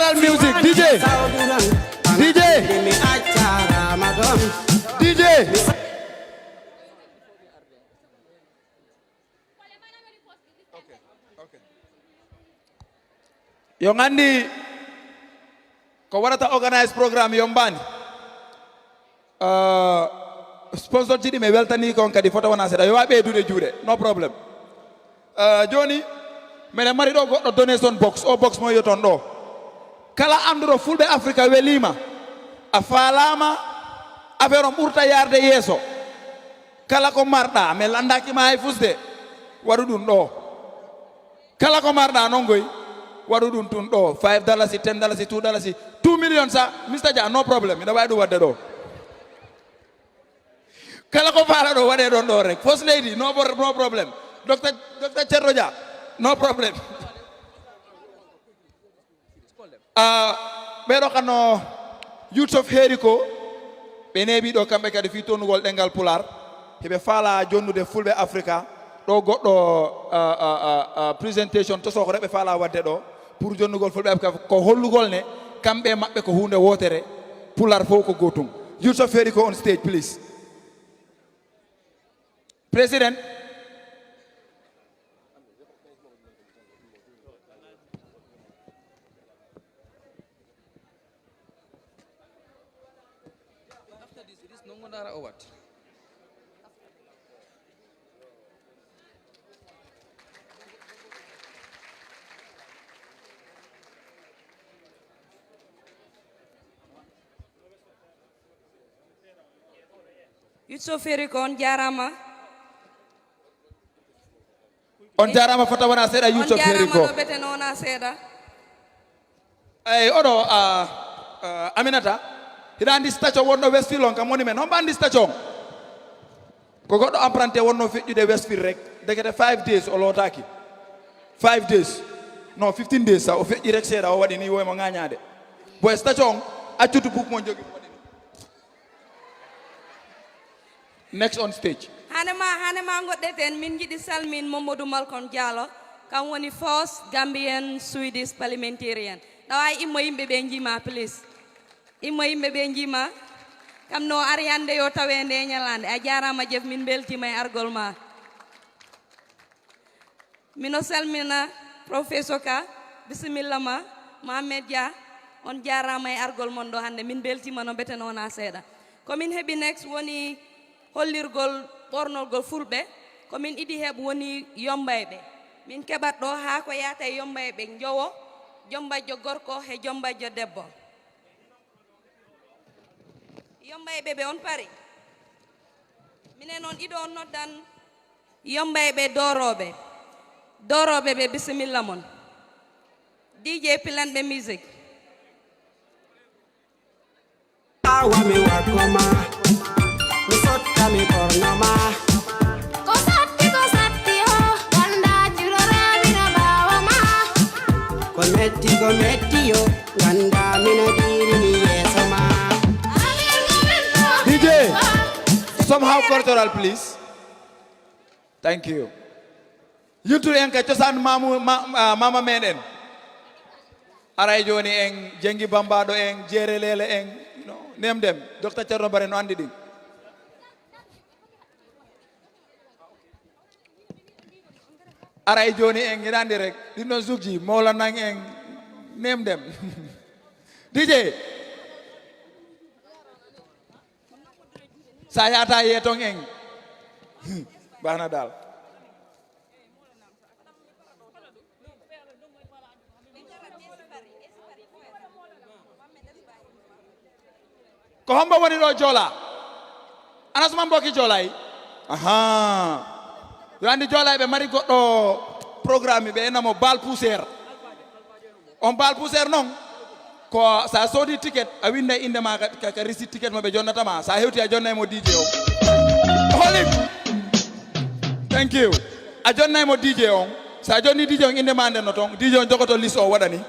cultural music. DJ. Yung andi ko warata organize program yombani sponsor jidi me weltani kon kadi foto wana seda yo wabe dude juude no problem joni mene mari do goddo donation box o box mo yoton do kala anduro Fulbe Africa welima a falama affaire on burta yarde yeso kala ko marda me landaki ma hay fusde waru dun do kala ko marda non goy waru dun tun do $5 $10 $2 $2 million sa Mr. Ja no problem ina way do wadde do kala ko fala do wade don do rek first lady no problem doctor Cherno Dia no problem ɓeɗo kano youth of Heriko ɓe neeɓi ɗo kamɓe kadi fi tonnugol ɗengal Pulaar heɓe faala jonnude Fulbe Africa ɗo goɗɗo présentation to soko reɓe faala wadde ɗo pour jonnugol Fulbe Africa ko hollugol ne kamɓe maɓɓe ko hunde wotere Pulaar fof ko gotum. Youth of Heriko on stage please. President. Or what? Youth of Heriko on jarama. On jarama fota wana seda Youth of Heriko. On jarama bete nona seda. Ay odo Aminata. Hirandi station wonno Westfield on kam woni men on bandi station ko goddo emprunté wonno fejjude Westfield rek dekete 5 days o lotaki 5 days no 15 days sa o fejji rek seeda o wadi ni woy mo ngañade boy station accutu book mo jogi wadi next on stage hanema goddeten min jidi salmin Mamadou Malcolm Diallo kam woni first Gambian Swedish parliamentarian dawai immo yimbe be njima please immo yimɓe ɓe jima kam no ariyande yo tawe nde ñalande a jarama jef min beltima e argol ma mino salmina professeur ka bisimilla ma Mohamed Dia on jarama e argol mon ɗo hande min beltima no bete nona seeɗa komin heeɓi next woni hollirgol ɓornolgol fulɓe komin iɗi heeɓ woni yombayɓe min keɓat ɗo ha ko yata e yombayɓe jowo jombajjo gorko he jombajjo debbo yombayɓe ɓe on pari minen on ɗiɗo on noddan yombayɓe doroɓe ɓe bisimilla mon DJ pilanɓe music awami wakoma mi sotta mi ɓornoma Ko satti ho wanda juroramina bawama ko metti yo ganda mina dirini yesoma DJ somehow cultural please thank you yuttude en kay cosaan mama meɗen aray joni en jengi bambaɗo en jeere lele en nemdem docteur Thierno Bare no andi ɗin aray joni en ina rek ɗin ɗon sukji mawlanan en nemdem DJ sa yata yeton en bana dal ko hombo woni ɗo joola ana suma mbokki joolay aha yo andi joolay ɓe mari goɗɗo programme ɓe enamo bal poussiére on bal poussiére noon ko sa soodi ticket a winda inde ma ka receipt ticket mo ɓe jonnatama sa hewti a jonnaymo DJ o holim thank you a jonnaymo DJ on sa jonni DJ on inde ma nden no toon DJ on jogoto liste o waɗani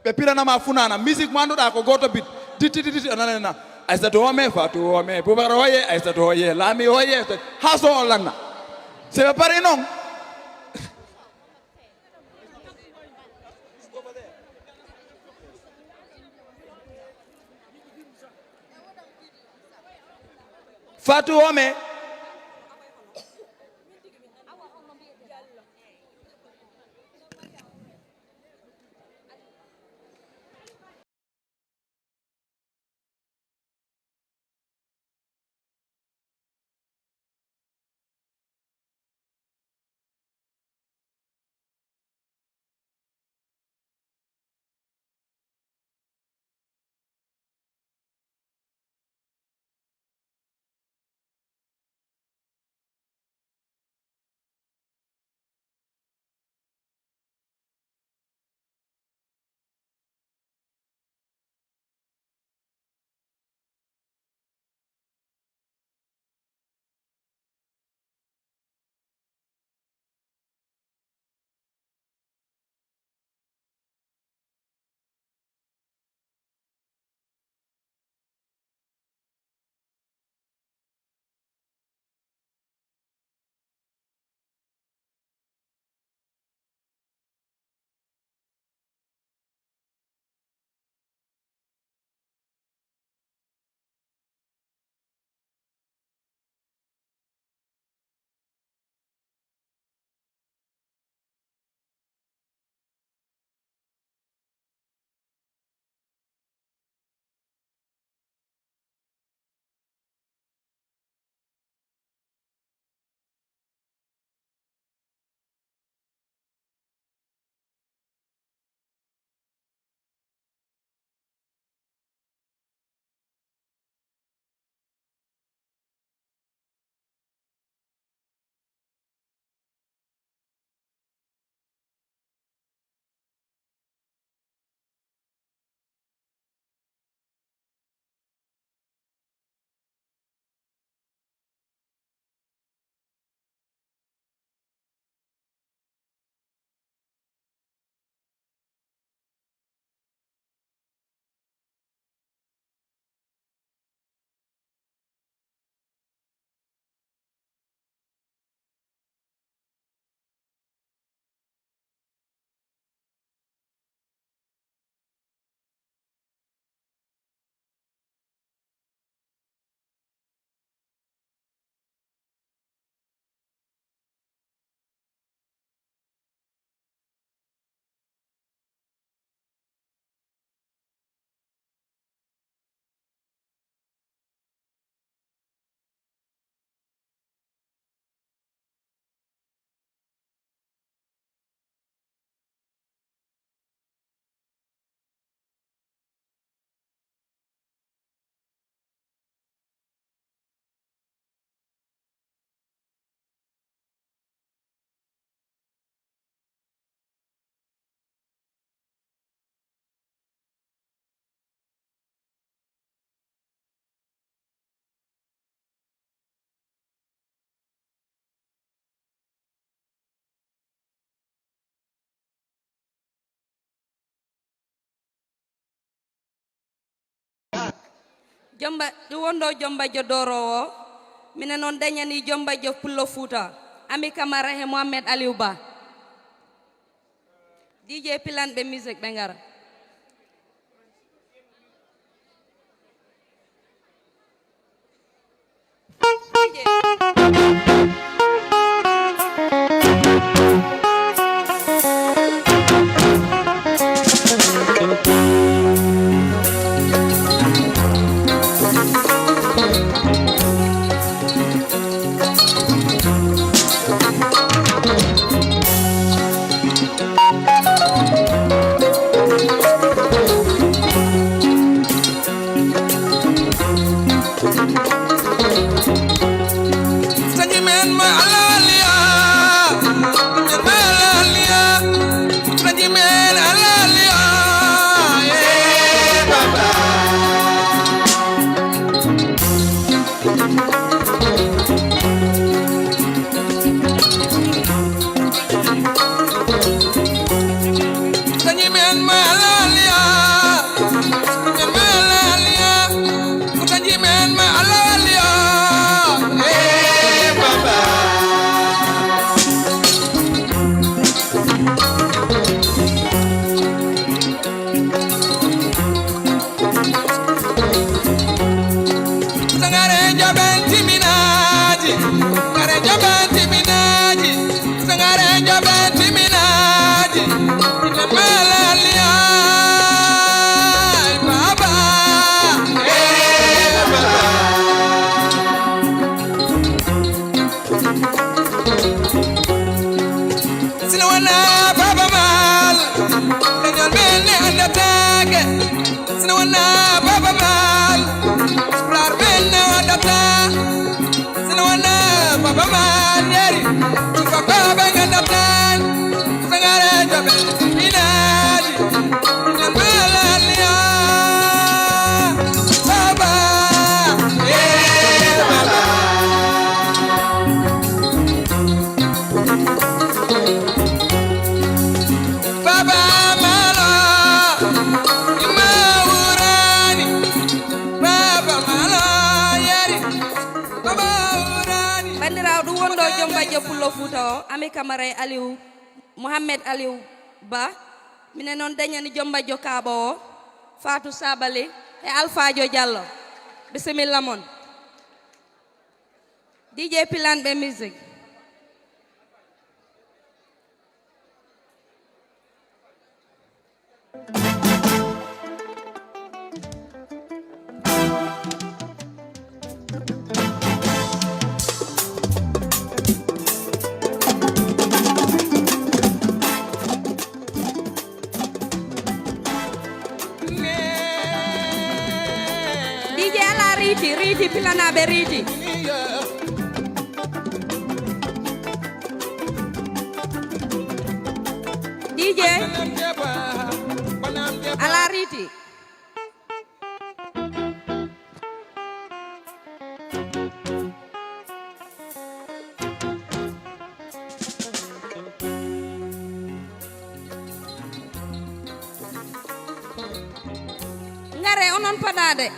ɓe piranama funana musique mo annduɗa ko goto bit ditti ananena Aïssatou Home Fatou Home Boubacar Hoye Aïssatou Hoye Lami Hoye ha so on lanna c'est ɓe pari noon Part2 ome. Jomba du wondo jomba jodoro o mine non dañani jomba jo pullo fuuta ami kamara he Mohamed Aliou Ba DJ Pilan be music be ngara Ami Kamara Aliou Mohamed Aliou Ba mine non dañani jomba jokabo Fatou Sabali e Alpha Diallo bismillah mon DJ Pilan be music Riti Pilana Beriti DJ Ala Riti ngare onon padade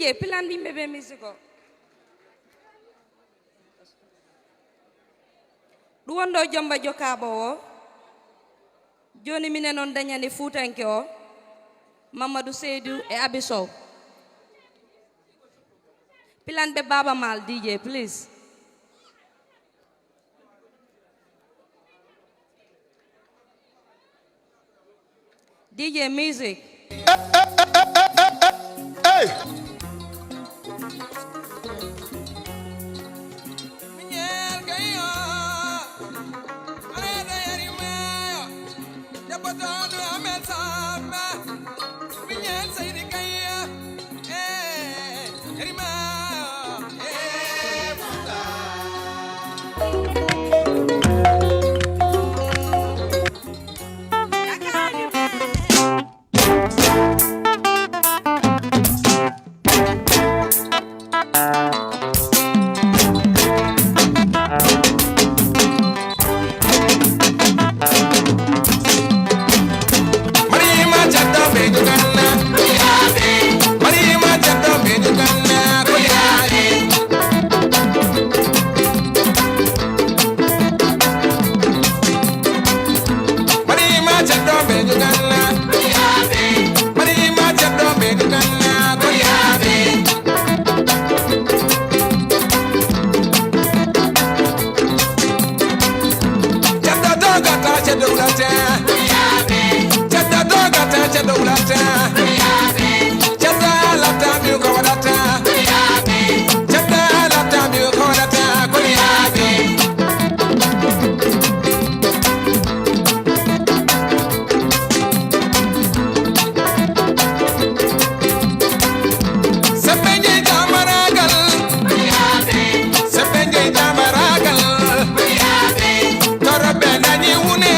DJ Pilan bimbe be musico Duwondo jomba jokabo o joni mine non dañani futanke o Mamadou Seydou e Abisow Pilan be Baba Mal DJ please DJ music Hey wadata. Chata lifetime you go wadata. Chata lifetime you go wadata. Kuriyabe. Sepenye jamaragal. Sepenye jamaragal. Torobe nani wune.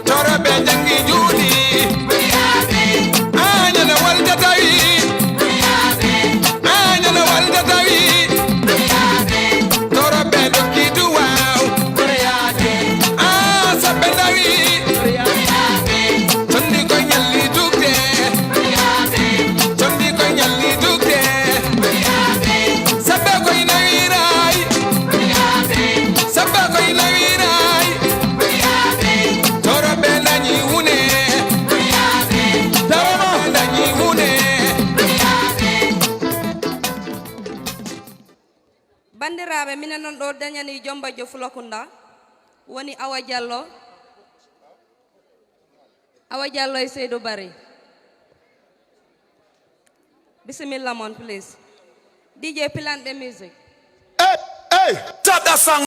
Torobe jangi judi. Anya na walda tawi. Anya na walda tawi. Torobe doki duwao. Ah sabendawi. Chondi ko nyalli dukde. Chondi ko nyalli dukde. Sabba ko inawirai. Sabba ko inawirai. Torobe nani wune. Torobe nani wune. bandiraɓe minen non ɗo dañani jombajo fulakunda woni Awa Diallo e Seydou Bari. Bismillah mon please. DJ plant the music. Hey, stop that song.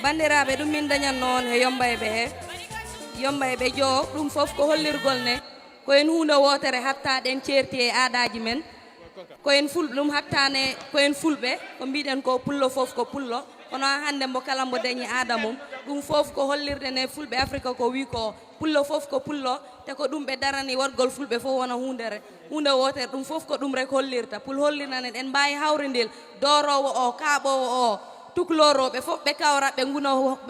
bandiraɓe ɗum min dañan noon he yomba e ɓe joo ɗum fof ko hollirgol ne koyen hunde wotere hattaɗen certi e aadaji men koyen ɗum hattane koyen fulɓe ko mbiɗen ko pullo fof ko pullo kono hande mbo kala mbo dañi aada mum ɗum fof ko hollirde ne fulɓe afrique ko wi ko pullo fof ko pullo te ko ɗum ɓe darani wargol fulɓe fof wona hunde wotere ɗum fof ko ɗum rek hollirta pour hollirnanen en mbawi hawridel dorowo o kaaɓowo o tukloroɓe fof ɓe kawra ɓe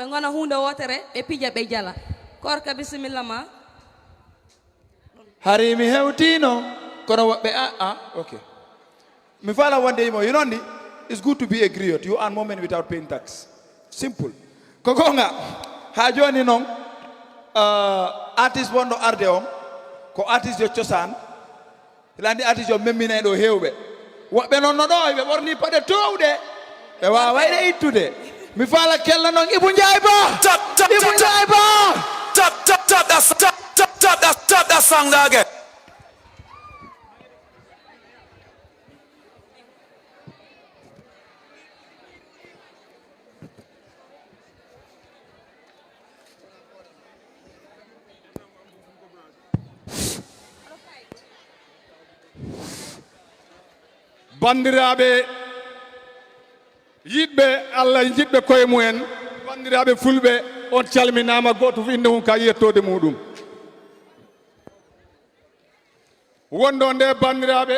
gona hunde wotere ɓe pija ɓe jala korka bisimilla ma hari mi hewtino kono woɓɓe okay mi fala one day mo you know it's good to be a griot you earn more money without paying tax simple ko gonga ha joni noon artiste wonɗo arde on ko artiste yo cosaan hilandi artiste yo memmine ɗo hewɓe woɓɓe noon no ɗo ɓe ɓorni paɗe towɗe ɓe wawayde ittude mi faala kelna noon Ibou Ndiaye Ba Ibou Ndiaye Ba Stop that song there again. bandiraɓe yiɗɓe Allah jiɗɓe koye mumen bandiraɓe fulɓe on calminama goto fof inde mum ka yettode muɗum wondo nde bandiraɓe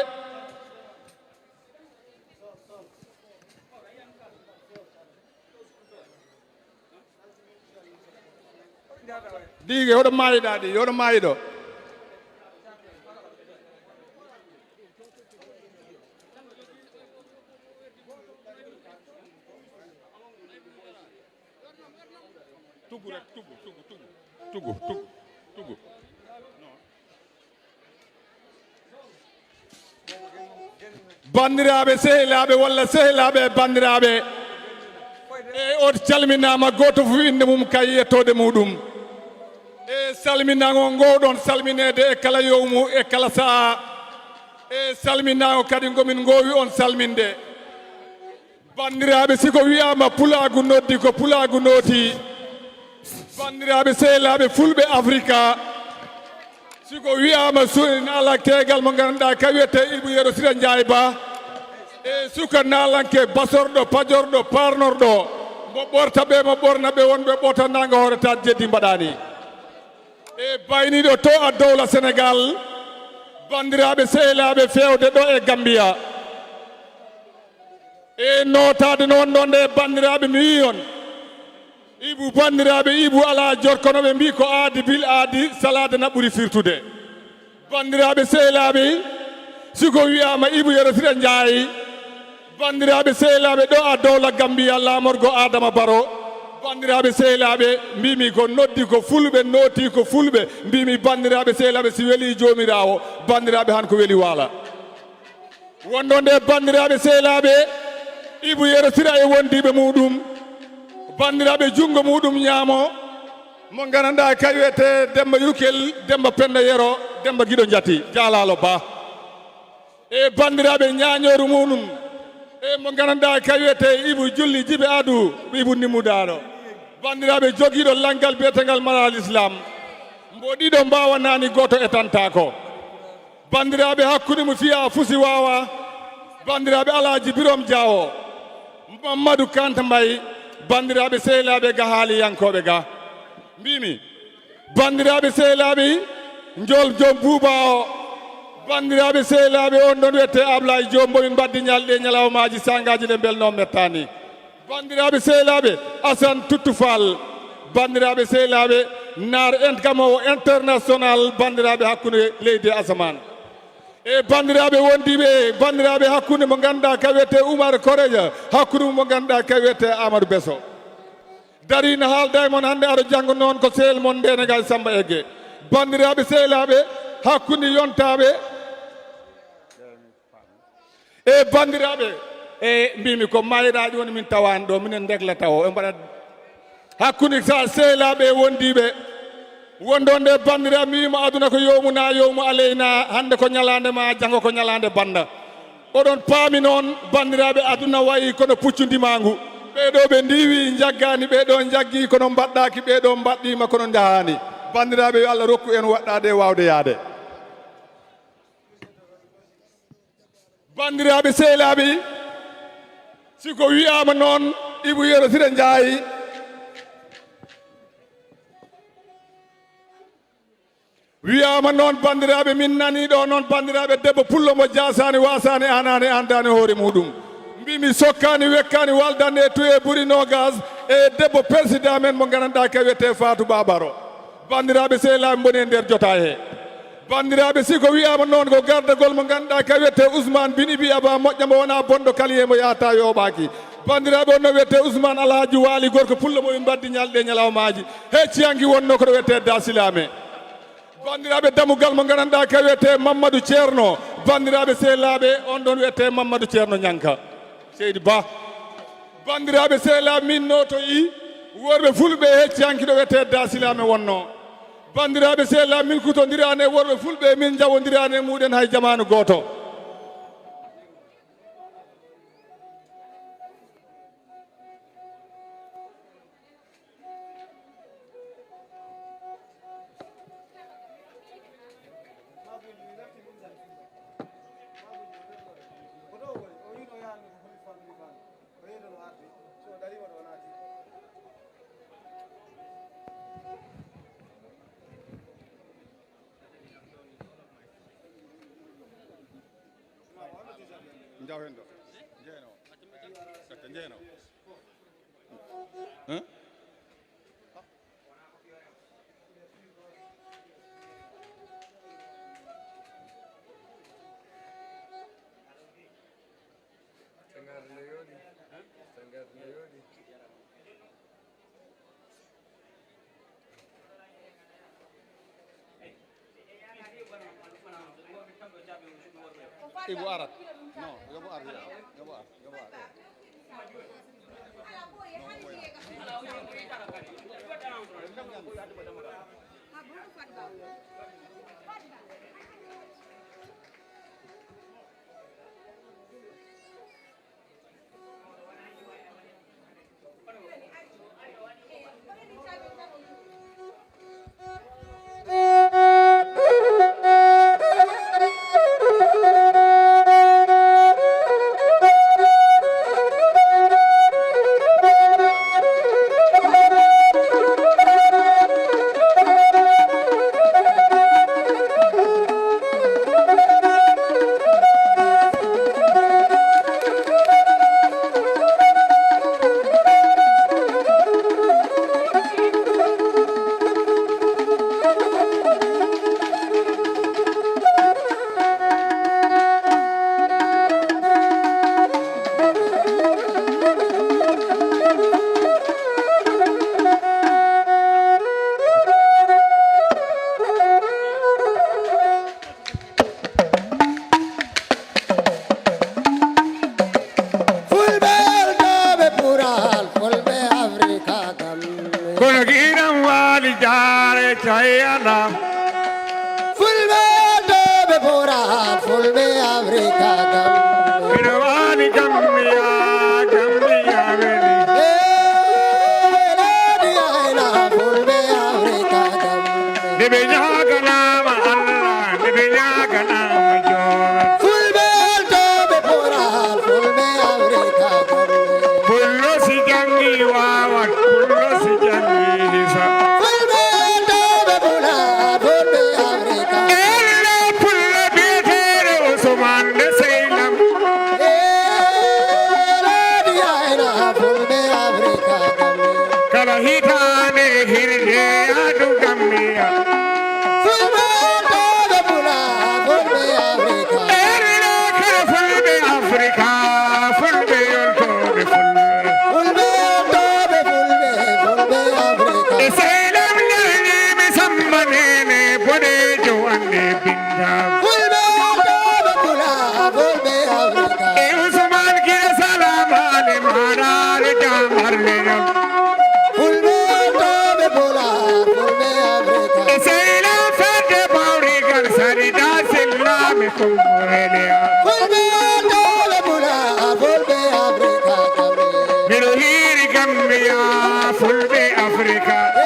digue hoɗo mayiɗa ɗi hoɗo mayiɗo tugu bandiraɓe sehilaɓe walla sehilaɓe bandiraɓe e on calminama goto fof inde mum kay yettode muɗum e salminago gowɗon salminede e kala yowmu e kala saaha e salminago kadi gomin gowi on salminde bandiraɓe siko wiyama pulagu noddi ko pulagu nooti bandiraɓe sehilaɓe fulɓe Africa siko wiyama suuni nalan tegal mo ganduɗa ka wiyete Ibou Yero Sira Ndiaye Ba e suka nalanke basorɗo pajorɗo parnorɗo mo ɓorta ɓe mo ɓorna ɓe wonɓe ɓotannaga hoore ta jeddi mbaɗani e bayniɗo to a dowla Sénégal bandiraɓe sehilaɓe fewde ɗo e Gambia e notade noon ɗon nde bandiraɓe mi wi on Ibou bandiraɓe Ibou ala jorkono ɓe mbi ko aadi bil aadi salade na ɓuuri firtude bandiraɓe sehilaɓe siko wiyama Ibou Yero Sira Ndiaye bandiraɓe sehilaɓe ɗo a dowla Gambia lamorgo Adama Barrow bandiraɓe sehilaɓe mbimi ko noddi ko fulɓe nooti ko fulɓe mbimi bandiraɓe sehilaɓe si weeli jomirawo bandiraɓe han ko weeli waala wondo nde bandiraɓe sehilaɓe Ibou Yero Sira e wondiɓe muɗum bandiraɓe jungo muɗum ñaamo mo gandanɗa kay wiyete Demba Yukel Demba Penda Yero Demba Guiɗo Jati Jalalo Ba e bandiraɓe ñañoru muɗum e mo gandanɗa kay wiyete Ibou Julli Jibe Adou Ibou Nimmudaɗo bandiraɓe joguiɗo langal biyetegal Malal Islam mbo ɗiɗo mbawanani goto etantako bandiraɓe hakkude mo fiya fusi wawa bandiraɓe Alaji Birom Diawo Mamadou Kanta Mbaye bandiraɓe sehilaɓe ga haaliyankoɓe ga mbimi bandiraɓe sehilaɓe jol joom buuba o bandiraɓe sehilaɓe on ɗon wiyete Ablaye Diom bomin mbaddi ñalɗe ñalawmaji sangaji ɗe belno mettani bandiraɓe sehilaɓe Assane Toutou Fall bandiraɓe sehilaɓe naar gamowo international bandiraɓe hakkude leydi asaman e bandiraɓe wondiɓe bandiraɓe hakkude mo ganduɗa ka wiyete Oumar Koreja hakkude mo ganduɗa ka wiyete Amadou Besso darina haalda e moon hannde aɗa janggo noon ko sehel moon ndenegal Samba Egge bandiraɓe sehilaɓe hakkude yontaɓe e bandiraɓe e mbimi ko mayiɗaɗi woni min tawani ɗo minen deglata o e mbaɗa hakkude sa sehilaɓe wondiɓe wondo nde bandiraɓe mi wima aduna ko yowmu na yowmu aleyna hande ko ñalande ma janggo ko ñalande banda oɗon paami noon bandiraɓe aduna wayi kono puccudimangu ɓeɗo ɓe ndiwi jaggani ɓeɗo jaggi kono mbaɗɗaki ɓeɗo mbaɗɗima kono jahani bandiraɓe yo Allah rokku en waɗɗade wawde yaade bandiraɓe sehilaɓe siko wiyama noon Ibou Yero Sira Ndiaye wiyama noon bandiraɓe min nani ɗo noon bandiraɓe debbo pullo mo jasani wasani anani andani hoore muɗum mbimi sokkani wekkani waldande e toye ɓuuri nogas e debbo président men mo gandanɗa ka wiyete Fatou Babaro bandiraɓe sehilaɓe boni e nder jota he bandiraɓe siko wiyama noon ko gardagol mo ganduɗa ka wiyete Ousmane Bin Ibi Aba moƴƴa mo wona bonɗo kaliye mo yahata yoɓaki bandiraɓe on no wiyete Ousmane Alhaji Waali gorko pulla mo mbaddi ñalɗe ñalawmaji hecciyangi wonno koɗo wiyete dasilame bandiraɓe damugal mo gandanɗa ka wiyete Mamadou Ceerno bandiraɓe sehlaɓe on ɗon wiyete Mamadou Ceerno ñanka seydi Ba bandiraɓe sehlaɓe min notoyi worɓe fulɓe hecciyanki ɗo wiyete dasilame wonno bandiraɓe sehlaɓe min kutodirani e worɓe fulɓe min jawodirani e muɗen hay jamanu goto Ibu Arat. No, Ibu Arat. Ibu Arat. Fulbe Africa.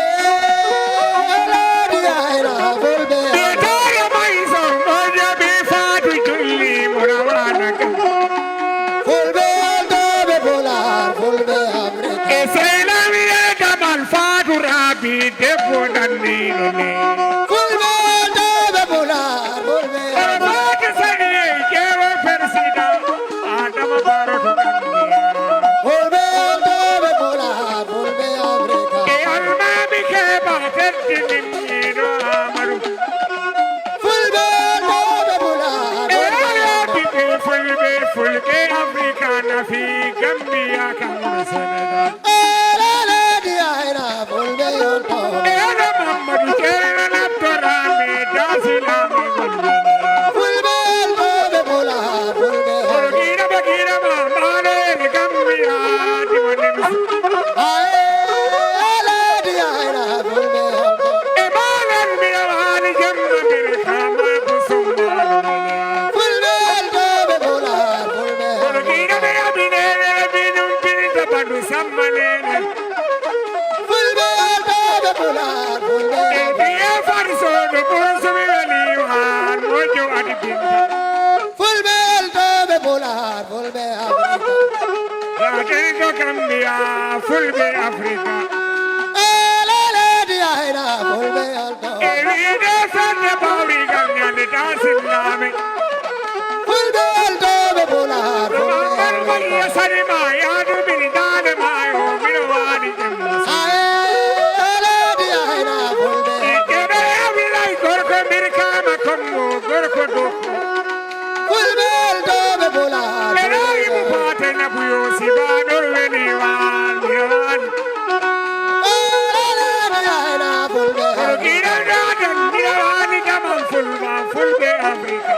Fulbe Africa na fi Gambia kan Fulbe alto be Pulaar, Fulbe Africa. Gambia, Fulbe Africa. Lele di aina, Fulbe alto. Every day, Sunday, Bobby Gambia, the dancing lame. Fulbe alto be Pulaar, Fulbe Africa. Sarima, Yadu, Bilidane, my home, Milwani, Lele di aina, Fulbe. Gorko, Mirka, Makomo, Gorko, Doko. Fulbe alto be Pulaar, Fulbe Africa. Buyo, Sibano, Reniwan, Milwani. Lele di aina, Fulbe Africa. Fulbe Africa.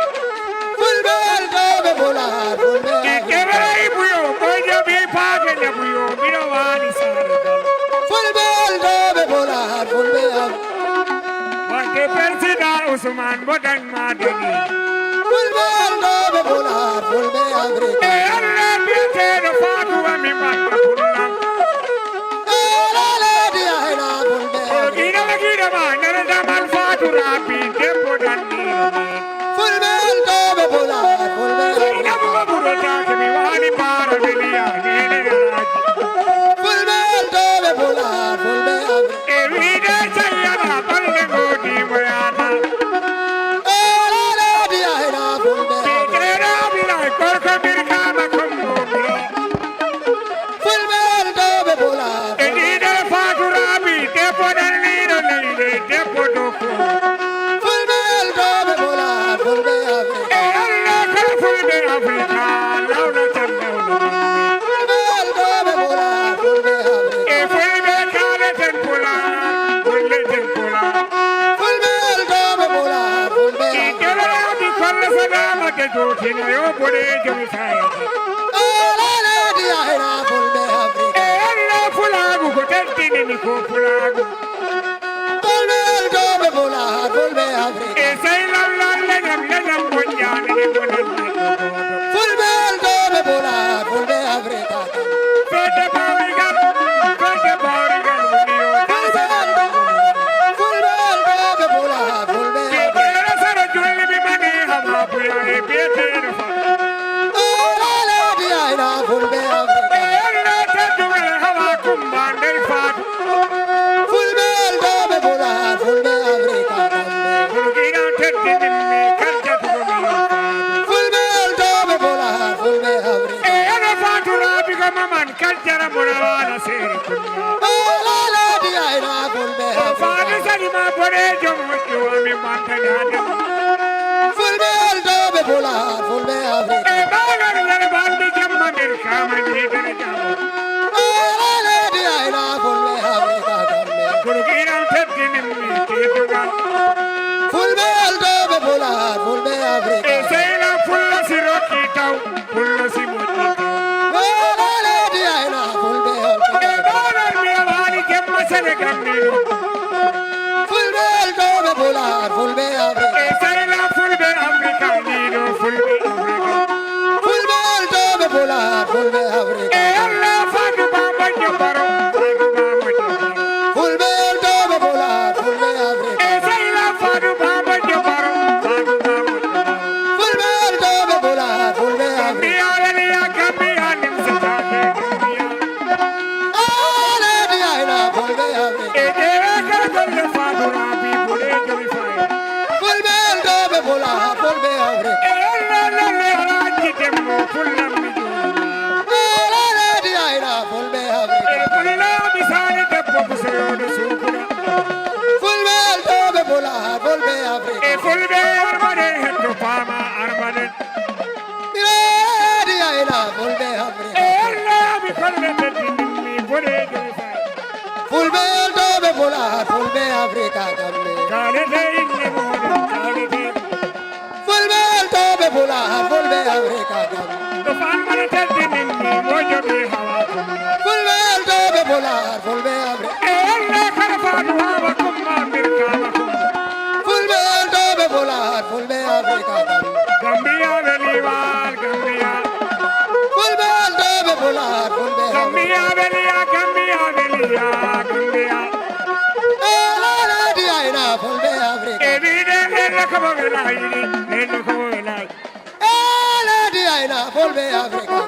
Fulbe alto be Pulaar, Fulbe Africa. Fulbe alto be Pulaar, Fulbe Africa. Usman bodan madani. Fulbe alto be Pulaar, Fulbe Africa. Allah biete no fatu ami makapula. Lele di aina, Fulbe Africa. Gira ma nere damal fatu rapi tempo dani. Fulbe alto be Pulaar, Fulbe Africa. Ina buru ta ke mi wani para velia nene raji. Fulbe alto be Pulaar, Fulbe Africa. Every day chayana palle godi moyana. Lele di aina, Fulbe Africa. Gira bila korko mirka makomo. Fulbe alto be Pulaar. Ina fatu rapi tempo dani no nene tempo doko. Fulbe alto be Pulaar, Fulbe Africa. Allah ka Fulbe Africa launa channa. Fulbe alto be Pulaar, Fulbe Africa. Fulbe kale tempula, Fulbe tempula. Fulbe alto be Pulaar, Fulbe Africa. Ikela di kolle sadama ke jotina yo bode jami saya. Lele di aina, Fulbe Africa. Allah fulagu ko tentini ni ko fulagu. Fulbe alto be Pulaar, Fulbe Africa. Say la lenyam bonjani ni bonan ni ko. Fulbe alto be Pulaar, Fulbe Africa. Fete barigal uniyo. Fulbe alto be Pulaar, Fulbe Africa. Ikela sara julli bi mani hama puya e bete no fa. Lele di aina, Fulbe Africa. Allah tadul hawa kumbande fat. Fulbe alto be Pulaar, Fulbe Africa. Fulgira tedini mi kanja tugomi. Fulbe alto be Pulaar, Fulbe Africa. Ana fatura biga maman kaljara munawana seri kunya. Lele di aina, Fulbe Africa. Fadi sani ma bore jomo jomi mantanya. Fulbe alto be Pulaar, Fulbe Africa. Bagar yar bandi jamma mirka mani dere jamo. Lele di aina, Fulbe Africa. Fulgira tedini mi teduga. Fulbe alto be Pulaar, Fulbe Africa. Seyla fulla siroki taw, fulla simoti taw. Lele di aina, Fulbe alto. Bagar mi wani jamma sene gamniyo. Fulbe alto be Pulaar, Fulbe Africa. Seyla fulbe Africa nido fulbe Africa. Fulbe alto be Pulaar, Fulbe Africa. Allah fadu baba jabaro, fadu baba jabaro. Fulbe alto be Pulaar, Fulbe Africa. Seyla fadu baba jabaro, fadu baba jabaro. Fulbe alto be Pulaar, Fulbe Africa. Gambia nim satake Gambia. Lele di aina, Fulbe Africa. Ejera ka golle fadu rabi bule jori fay. Fulbe alto be Pulaar, Fulbe Africa. Allah le alaji demmo fulla mi jona. Lele di aina, Fulbe Africa. Fulla misale debbo busayo de sukuna. Fulbe alto be Pulaar, Fulbe Africa. Fulbe armane hetto fama armane. Lele di aina, Fulbe Africa. Allah mi kolle tedini mi bule jori fay. Fulbe alto be Pulaar, Fulbe Africa. Kale de inne modo kale de. Fulbe alto be Pulaar, Fulbe Africa. To famane tedini mi mojo bi hawa kumna. Fulbe alto be Pulaar, Fulbe Africa. Allah kala fadu hawa kumma mirka makumma. Fulbe alto be Pulaar, Fulbe Africa. Gambia veliwal Gambia. Fulbe alto be Pulaar, Fulbe Africa. Gambia velia Gambia velia Gambia. Lele di Lady Aina, Fulbe Africa,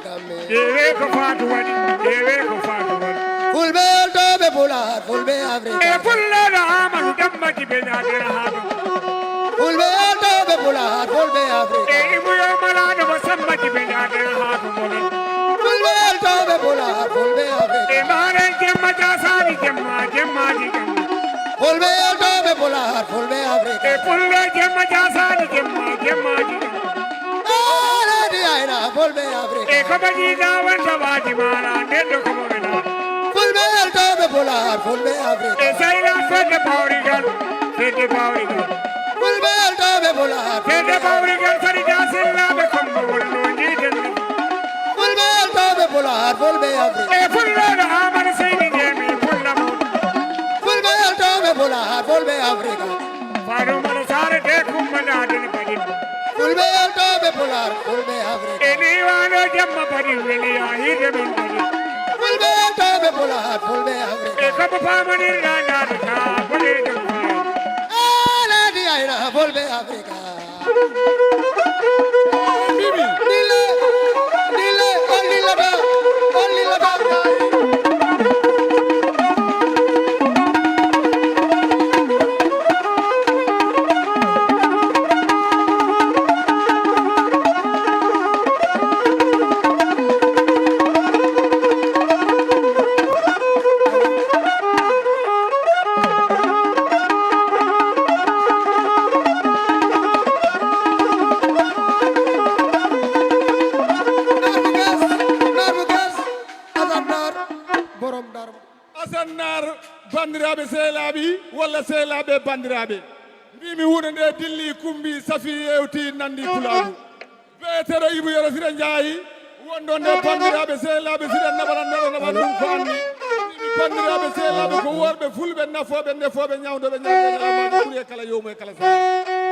Fulbe Tobe Pulaar, Fulbe Africa. Fulbe Tobe Pulaar, Fulbe Africa. Fulbe Tobe Pulaar, Fulbe Africa. Fulbe Tobe Pulaar, Fulbe Africa. Lady Aina, Fulbe Africa. Fulbe Tobe Pulaar, Fulbe Africa. Fulbe Tobe Pulaar, Fulbe Africa. Fulbe Tobe Pulaar, Fulbe Africa. Fulbe Tobe Pulaar, Fulbe Africa. Fulbe Tobe Pulaar, Fulbe Africa. Anyone jamma pari weli ahir men Fulbe Tobe Pulaar, Fulbe Africa. ekap pamani rana tha bole jamma Lady Aina, Fulbe Africa. Bibi, Nile, only lava. bandiraɓe sehlaaɓi walla sehlaaɓe bandiraɓe mbimi hunde nde dilli kumbi safi yewti nandi pulaaru weeteɗo Ibou Yero siɗa jaayi wondo nde bandiraɓe sehlaaɓe siɗa naɓanan neɗo naɓan ɗum ko anni mbimi bandiraɓe sehlaaɓe ko worɓe fulɓe nafoɓe ndefoɓe ñawdoɓe ñawɗeɗe ɓuuri e kala yowmu e kala saha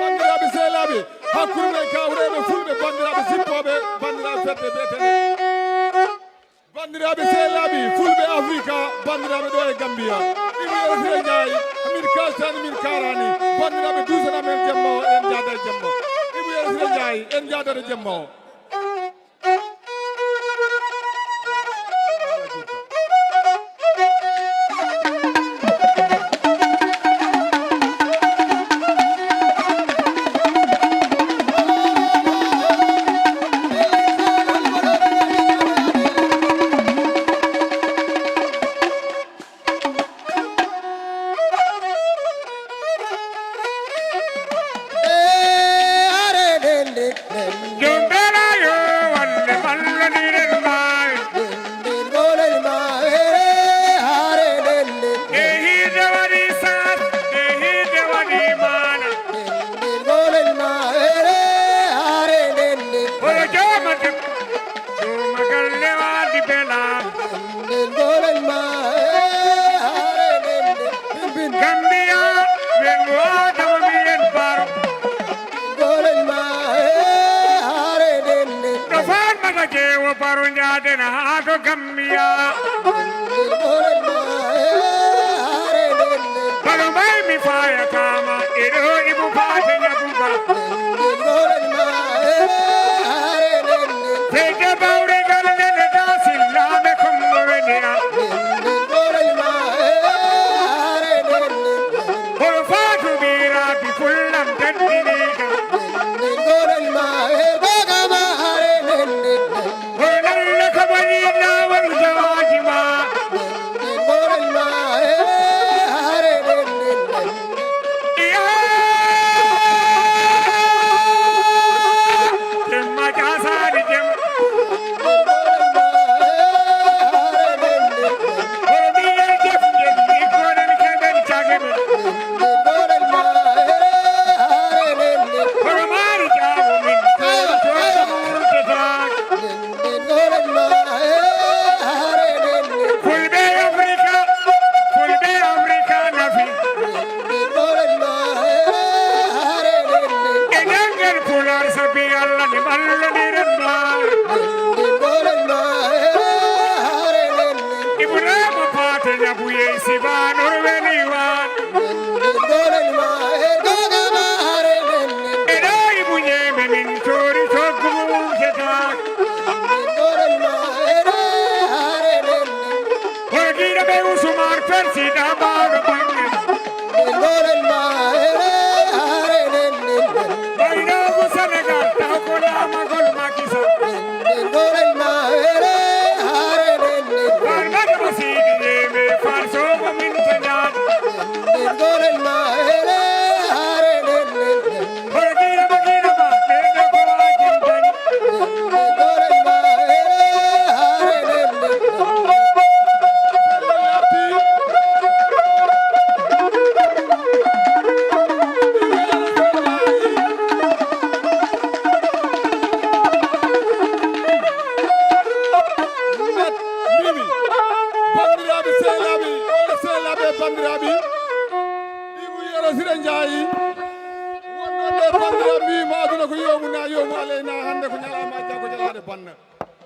bandiraɓe sehlaaɓe hakkude kawreɓe fulɓe bandiraɓe sippoɓe bandiraɓe fedde beetene bandiraɓe sehlaaɓi fulɓe Africa bandiraɓe ɗo e Gambia Ibou Yero siɗa jaayi min kaltani min karani bandiraɓe dusana men jemma o en jaada jemma Ibou Yero siɗa jaayi en jaadata jemma o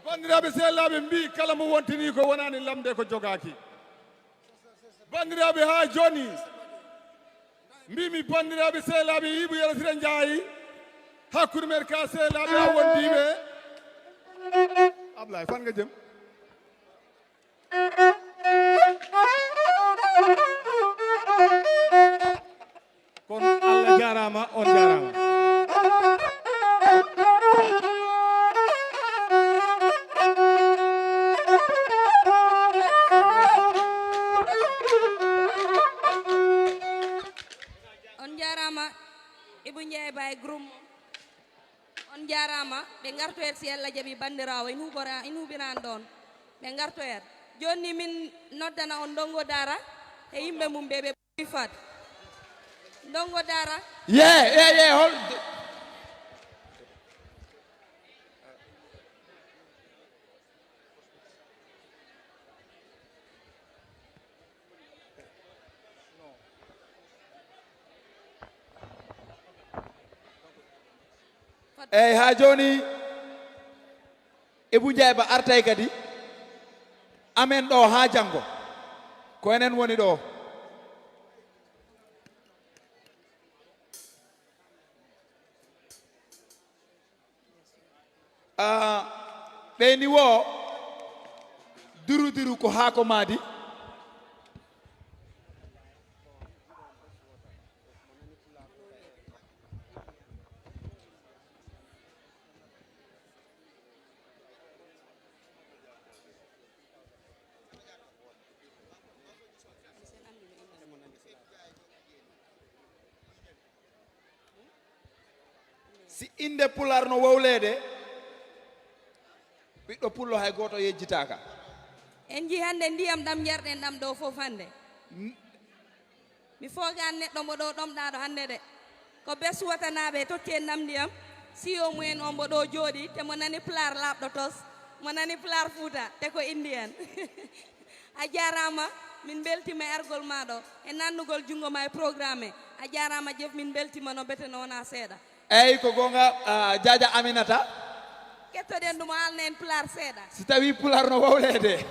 Bandiraɓe sehlaɓe mbi kala mo wontini ko wonani lamde ko jogaki bandiraɓe ha joni mbimi bandiraɓe sehlaɓe yiɓu yerosire jaayi hakkude men ka sehlaɓe ha wondiɓe Ablaye fan nga jëm kon Allah jarama on jarama on jarama ɓe gartoyer si Allah jaaɓi bandirawo in huɓiran ɗon ɓe gartoyer joni min noddana on ndongo dara e yimɓe mum ɓe ɓuri fat ndongo dara hol eyyi ha joni Ibou Ndiaye ba artay kadi amen ɗo ha janggo ko enen woni ɗo ɓeyni wo diru ko ha ko maadi si inde Pulaar no wowlede ɓiɗɗo pullo hay goto yejjitaka en ji hande ndiyam ɗam jarɗen ɗam ɗo fof hande mi fogan neɗɗo mo ɗo ɗomɗaɗo hande de ko bes watanaɓe totti en ɗam ndiyam si o mumen on mbo ɗo jooɗi te mo nani Pulaar laaɓɗo tos mo nani Pulaar Fuuta te ko indian a jarama min beltima e argol maɗo e nannugol jungo ma e programme a jarama jef min beltima no bete no wona seeɗa eyyi ko gonga Diadia Aminata kettoɗen ɗum alna en Pulaar seeɗa si tawi Pulaar no wowlede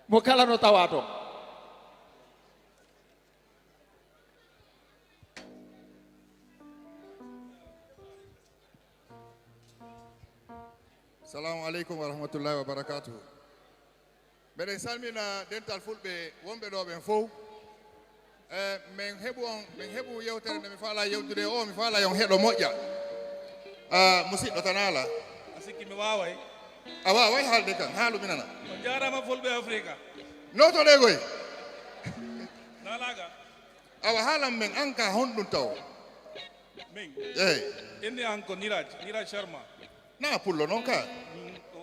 mo kala no tawa toon Assalamu aleykum wa rahmatullahi wa barakatuhu mbeɗen salmina dental fulɓe wonɓe ɗo ɓen fof min heɓu yewtere nde mi faala yewtude o mi faala yon heɗo moƴƴa musidɗo tan ala a sikki mi waway a waway haalde kan haalu mi nana on jarama Fulbe Africa notoɗe goy nalaga awa haalam men an ka honɗum taw min eyyi inde an ko Niraj Sharma na pullo noon ka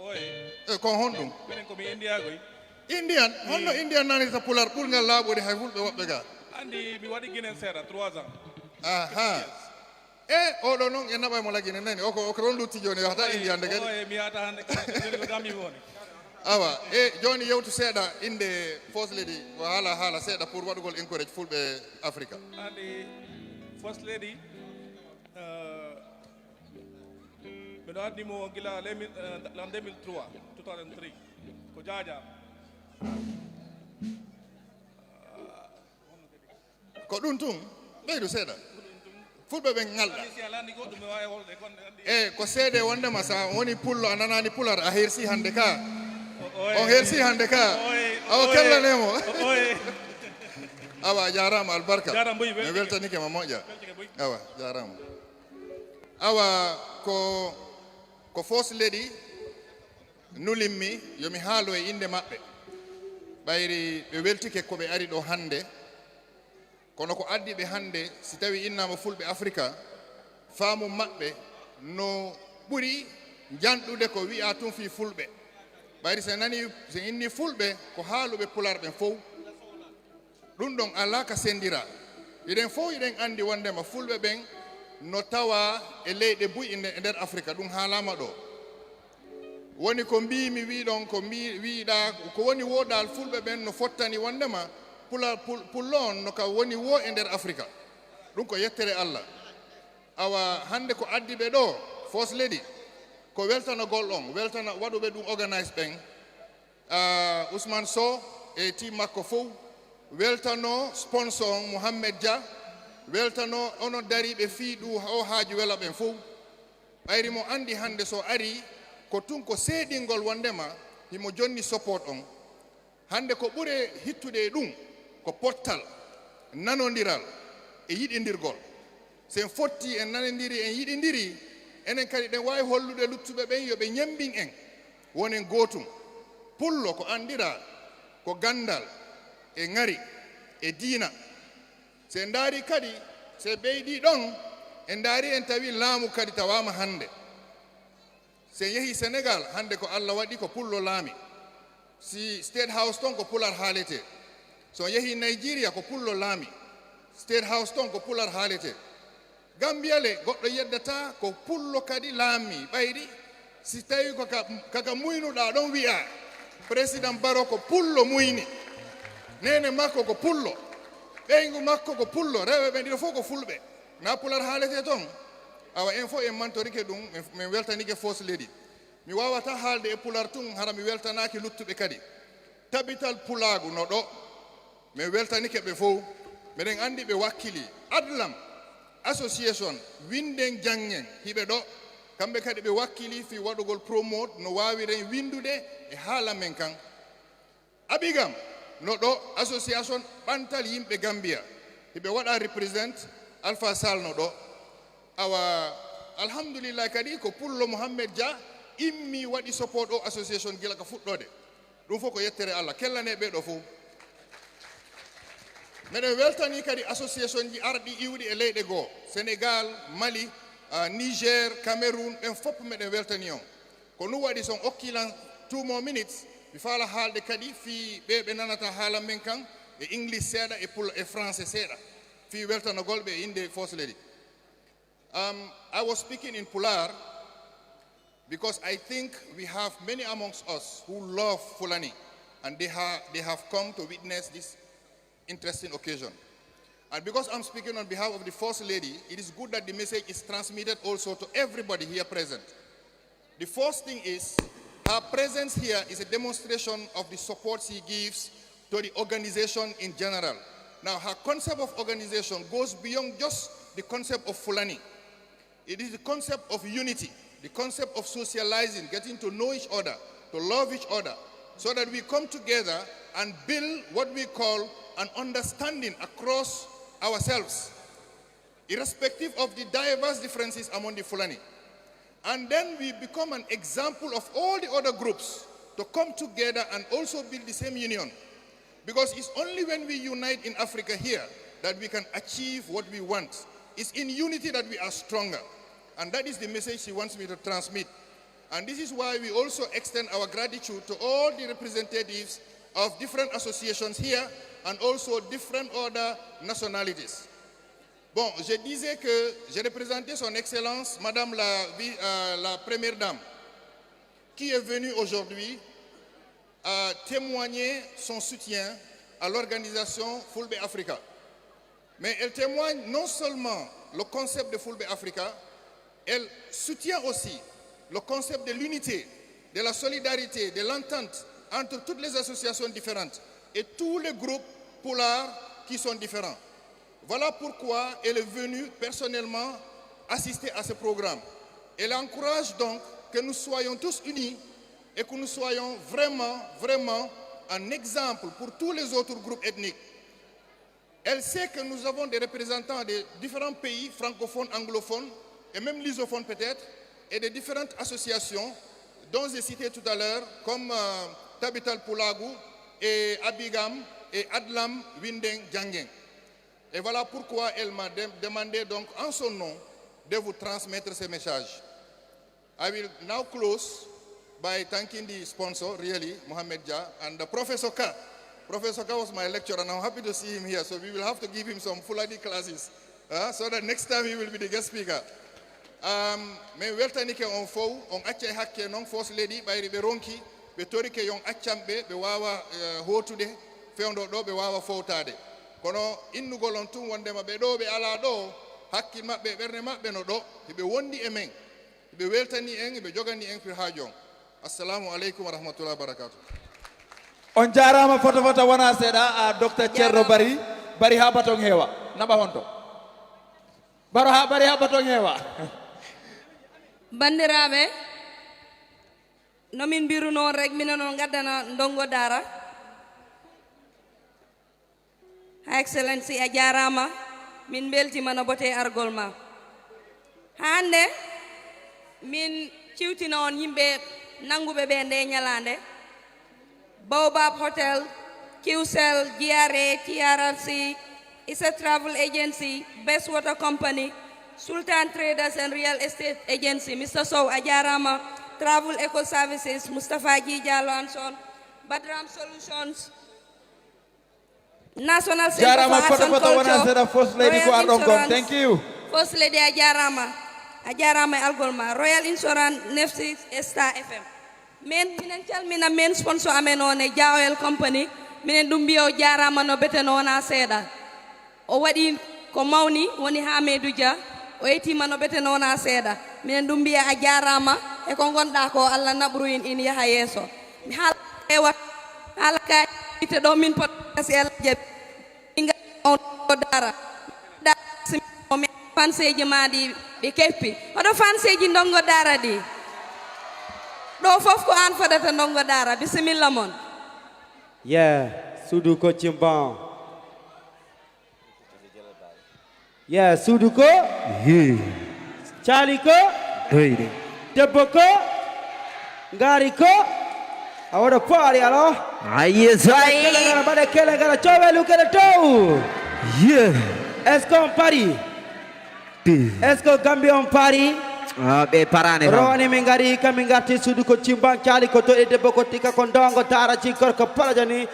oye kon honɗum minen komi India goy indian honno indian nanita Pulaar ɓurgal laaɓude hay fulɓe woɓɓe ga andi mi waɗi guinen seeɗa 3 ans aha oɗo noon e naɓa mo lagine nani oko ron lutti joni yahata indi hande kadi oye mi yahata hande joni ko Gambia mi woni awa joni yewtu seeɗa inde first lady o haala seeɗa pour waɗugol encourage fulɓe Africa andi first lady mbiɗo addimo gila l'an 2003 ko Diadia ko ɗum tun ɓeydu seeɗa fulɓe ɓen ngalɗa ko seede wondema sa woni pullo a nanani Pulaar a hersi hande ka on hersi hande ka awa kellanemo awa jarama albarka mi weltanike ma moƴƴa awa jarama awa ko first lady nulimmi yomi haalu e inde maɓɓe ɓayri ɓe weltike koɓe ari ɗo hande kono ko addi ɓe hannde si tawi innama fulɓe africa faamu maɓɓe no ɓuri janɗude ko wi'a tun fi fulɓe ɓayri so inni fulɓe ko haaluɓe pular ɓen fof ɗum ɗon ala ka sendira iɗen fof iɗen anndi wondema fulɓe ɓen no tawa e leyɗe buy e nder africa ɗum haalama ɗo woni ko mbimi wiɗon ko wiiɗa ko woni woɗal fulɓe ɓen no fottani wondema pullo on no ka woni wo e nder africa ɗum ko yettere allah awa hande ko addi ɓe ɗo fos leydi ko weltanogol on weltana waɗuɓe ɗum organise ɓen ousmane sow e team makko fof weltano sponsor on mouhammed dia weltano onon dariɓe fiiɗu o haaju wela ɓen fof ɓayri mo andi hande so ari ko tun ko seeɗingol wondema himo jonni support on hande ko ɓure hittude e ɗum ko pottal nanodiral e yiɗidirgol sen fotti en nanodiri en yiɗidiri enen kadi ɗen wawi hollude luttuɓe ɓen yoɓe ñembin en wonen gootum pullo ko andira ko gandal e ngari e diina se ndaari kadi se ɓeydi ɗon en ndaari en tawi laamu kadi tawama hande sen yehi sénégal hande ko allah waɗi ko pullo laami si state house ton ko pular haalete so yehi nigeria ko pullo laami state house ton ko pular haalete gambia le goɗɗo yeddata ko pullo kadi laami ɓayri si tawi kaka muynuɗa ɗon wi'a président baro ko pullo muyni nene makko ko pullo ɓeygu makko ko pullo rewɓe ɓen ɗiɗo fof ko fulɓe na pular haalete toon awa en fof en mantorike ɗum min weltanike fos leydi mi wawata haalde e pular tun hara mi weltanaki luttuɓe kadi tabital pulagu no ɗo min weltanike ɓe fof miɗen andi ɓe wakkili adlam association winden janggen hiɓe ɗo kamɓe kadi ɓe wakkili fi waɗugol promote no wawiren windude e haala men kan abigam no ɗo association ɓantal yimɓe gambia hiɓe waɗa represent alpha sall no ɗo awa alhamdulillah kadi ko pullo mouhammed dia immi waɗi support o association gila ka fuɗɗode ɗum fof ko yettere allah kellane ɓeɗo fof meɗen weltani kadi association ji arɗi iwɗi e leyɗe goo sénégal mali niger cameroun ɓen fopp meɗen weltani on ko nu waɗi son okkilan 2 more minutes mi faala haalde kadi fi ɓe nanata haala men kan e english seeɗa e français seeɗa fi weltanogol ɓe inde fos leydi I was speaking in Pulaar because I think we have many amongst us who love Fulani and they have come to witness this interesting occasion. And because I'm speaking on behalf of the First Lady, it is good that the message is transmitted also to everybody here present. The first thing is, her presence here is a demonstration of the support she gives to the organization in general. Now, her concept of organization goes beyond just the concept of Fulani. It is the concept of unity, the concept of socializing, getting to know each other, to love each other, so that we come together and build what we call an understanding across ourselves, irrespective of the diverse differences among the Fulani. And then we become an example of all the other groups to come together and also build the same union. Because it's only when we unite in Africa here that we can achieve what we want. It's in unity that we are stronger. And that is the message she wants me to transmit. And this is why we also extend our gratitude to all the representatives of different associations here and also different other nationalities. Bon, je disais que j'ai représenté son Excellence, Madame la Première Dame, qui est venue aujourd'hui témoigner son soutien à l'organisation Fulbe Africa. Mais elle témoigne non seulement le concept de Fulbe Africa, elle soutient aussi le concept de l'unité, de la solidarité, de l'entente entre toutes les associations différentes et tous les groupes Pulaar qui sont différents. Voilà pourquoi elle est venue personnellement assister à ce programme. Elle encourage donc que nous soyons tous unis et que nous soyons vraiment un exemple pour tous les autres groupes ethniques. Elle sait que nous avons des représentants de différents pays francophones, anglophones et même lusophones peut-être, et de différentes associations dont j'ai cité tout à l'heure, comme Tabital Pulagu et Abigam et Adlam Windeng Jangeng. Et voilà pourquoi elle m'a demandé donc en son nom de vous transmettre ce message. I will now close by thanking the sponsor, really, Mohamed Jah, and Professor Ka. Professor Ka was my lecturer, and I'm happy to see him here. So we will have to give him some Fulani classes, so that next time he will be the guest speaker. Me weltanike on fo on acce hakke non first lady ɓayri ɓe ronki ɓe torike yon accamɓe ɓe wawa hotude fewdo ɗo ɓe wawa fowtade kono innugol on tun wondema ɓe ɗo ɓe ala ɗo hakkil maɓɓe ɓernde maɓɓe no ɗo eɓe wondi e men ɓe weltani en eɓe jogani en fir ha jon. Assalamu aleykum wa rahmatullahi wa barakatuh. On jarama foto wona seeɗa a docteur Thierno bari ha baton heewa naɓa honto bari ha baton heewa. Bandiraɓe nomin mbiru noon rek minen on gaddana ndongo dara ha excellency a jarama min beltima no bote argol ma hande min ciwtina on yimɓe nanguɓe ɓe nde ñalande Baobab Hotel, QCell, GRA, TRRC, Isa Travel Agency, Best Water Company, Sultan Traders and Real Estate Agency, Mr. Sow Ajarama, Travel Eco Services, Mustafa G. Jallo and Son, Badram Solutions, National Center for Arts and Culture, First Lady Royal Insurance, thank you. First Lady Ajarama Algolma, Royal Insurance, Nefsi Star FM. Minen calmina men sponsor amen on e Jawel Company minen ɗum mbiyo jarama no beteno wona seeɗa o waɗi ko mawni woni Hamidou Dia o yettima no beteno wona seeɗa minen ɗum mbiya a jarama e ko gonɗa ko Allah naɓru in yaha yeeso mi haala ka ite ɗo min potasi Allah jaɓi on dara mi fanseji ma ɗi ɓe keppi oɗo fanseji ndongo dara ɗi ɗo fof ko an fadata ndongo dara bisimilla mon. Yeah, sudu ko cimban. Yeah, sudu ko. Cali ko. Debbo ko. Ngari ko. Awoɗo paari alo. Yes, Baɗe kele gara cowelu kede tow. Yeah. Est-ce qu'on parie? Est-ce que Gambia on parie? Be parane roni min ngari kami garti sudu ko cimban cali ko to e debbo ko tika ko ndongo tara ci korko palajani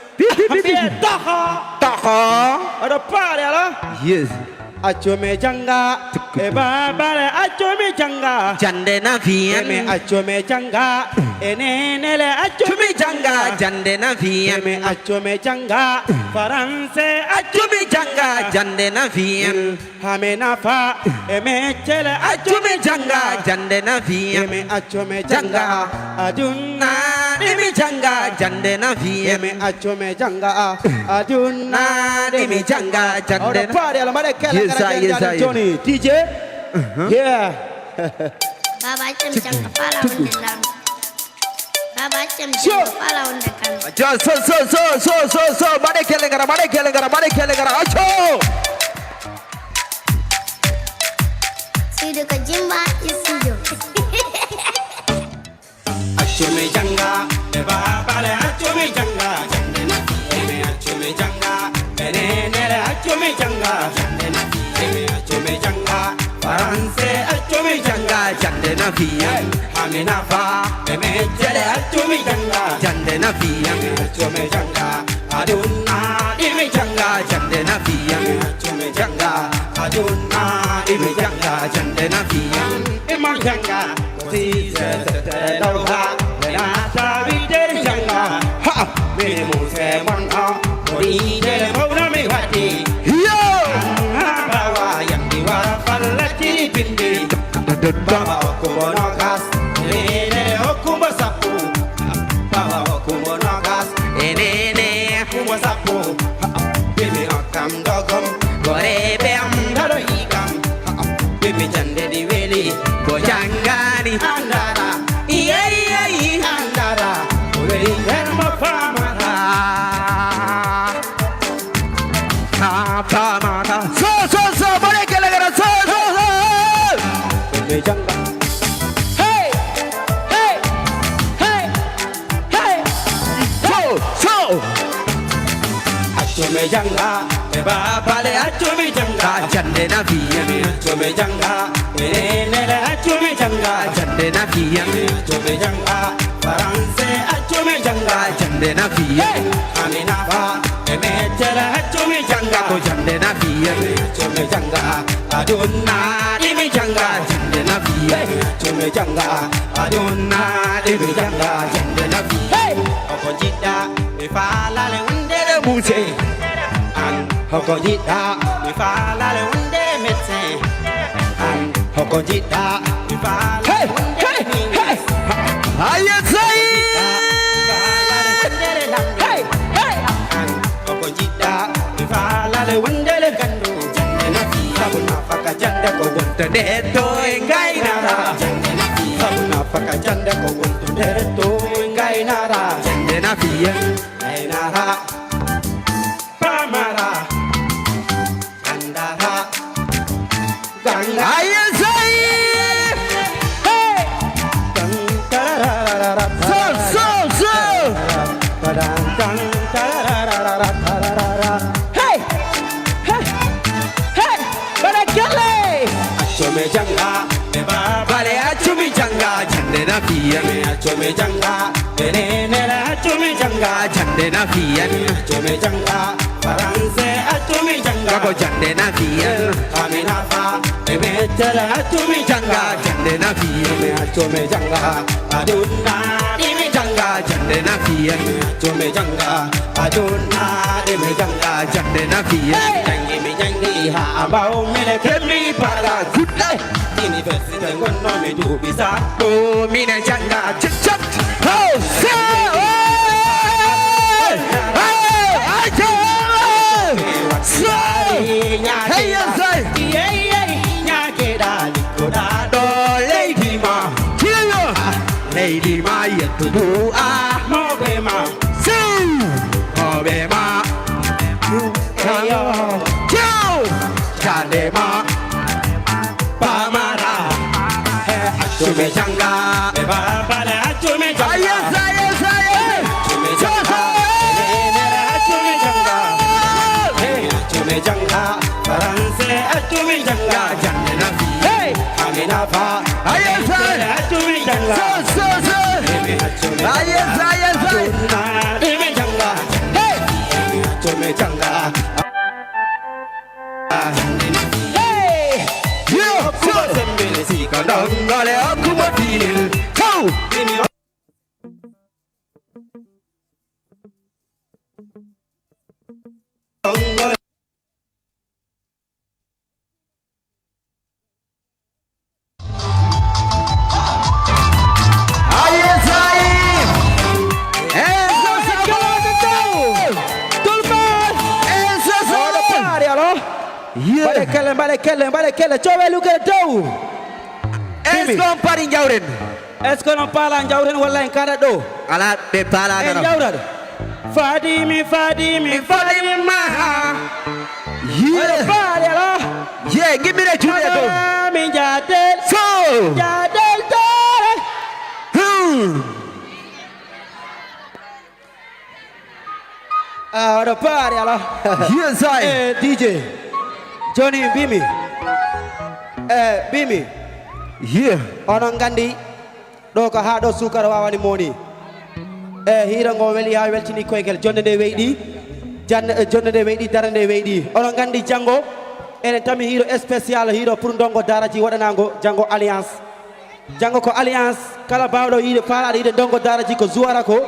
taha oɗo paare ala yes accome janga e babale accome janga jande na fiyen me accome janga e nenele accome janga jande na fiyen me accome janga français accome janga jande na fiyen hamena fa e meccele accome janga jande na fiyen me accome janga adunna dimi janga jande na fiyen me accome janga adunna dimi janga jande na pare ala mare kala kala Johnny DJ yeah Baba cem janga pala wonde lam Baba cem janga pala wonde kan so mare kele gara acho Sido ko jimba isido accome janga e babale accome janga jande na me accome janga benenere accome janga jande na me accome janga français accome janga jande na fiyen amina fa e meccele accome janga jande na fiyen accome janga adunna dimi janga jande na fiyen accome janga adunna dimi janga jande na fiyen imam janga tise taloha venata videre janga ha me muse manga ide mona me wati yo bawa yang diwara falati bindi baba okumono gas ene okumo sapu baba okumono gas ene okumo sapu bimi akam dogom gorebe am daro higam bimi jande di weli go jangani andara iye andara weli herma famata famata so mare kele gara so bimi janga so accome janga Baba le achumi janga chande na fiya me achumi janga ne le achumi janga chande na fiya me achumi janga faranse achumi janga chande na fiya amina fa me chala achumi janga ko chande na fiya me achumi janga adonna imi janga chande na fiya achumi janga adonna imi janga chande na fiya okonjita me fala le undere muse Hokojita, mi fala le unde metse. Hokojita, mi fala le unde hey. Ayasai. Hey, hey. Hokojita, mi fala le unde le gando. Jande na fiya buna faka jande ko gunte deto engai nara. Jande na fiya buna faka jande ko gunte deto engai nara. Jande na fiya, engai nara. Pamara. Ayasai, hey, so, hey, barakale, achome janga, me bale achome janga, chande na fiya me achome janga, ne achome janga, chande na fiya me achome janga, faranse achome janga, ko chande na fiya, amina fa. Me chala achumi janga chande na fiya me achome janga aduna dimi janga chande na fiya me achome janga aduna dimi janga chande na fiya jangi mi jangi ha ambao mele kemi para kudai university ngono me du bisa to mine janga chap ho sa hey hey Lady Ma yetu dua mobema si mobema ayo ciao kadema pamara achume janga baba la achume janga yes achume janga achume janga achume janga faranse achume janga jande na fi amina fa yes achume janga Ayas, Ime janga, hey, Chome janga, hey, yo, kuma sembele si kandangale akuma feel, go, Bale kele, chowe luke do. Esko mpari njawren. Esko non pala njawren wala en kada do. Ala be pala kada. Njawren. Fadimi maha. Yeah. Pale ala. Yeah, give me the tune do. Mi jadel. So. Jadel tore. The party ala. Yes I. DJ. Johnny Bimi. Bimi. Yeah. Onon gandi do ko ha do sukara wawani moni. Hira ngo weli ha weltini koygel jonde de weydi. Jonde de weydi darande weydi. Onon gandi jango ene tami hiro spécial hiro pour ndongo daraji wadanango jango alliance. Jango ko alliance kala bawdo hiro faala hiro ndongo daraji ko zuara ko.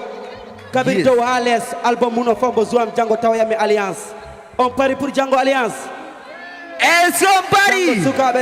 Kabito Wales album muno fombo zuam jango tawayami alliance. On pari pour jango alliance. And somebody, and somebody,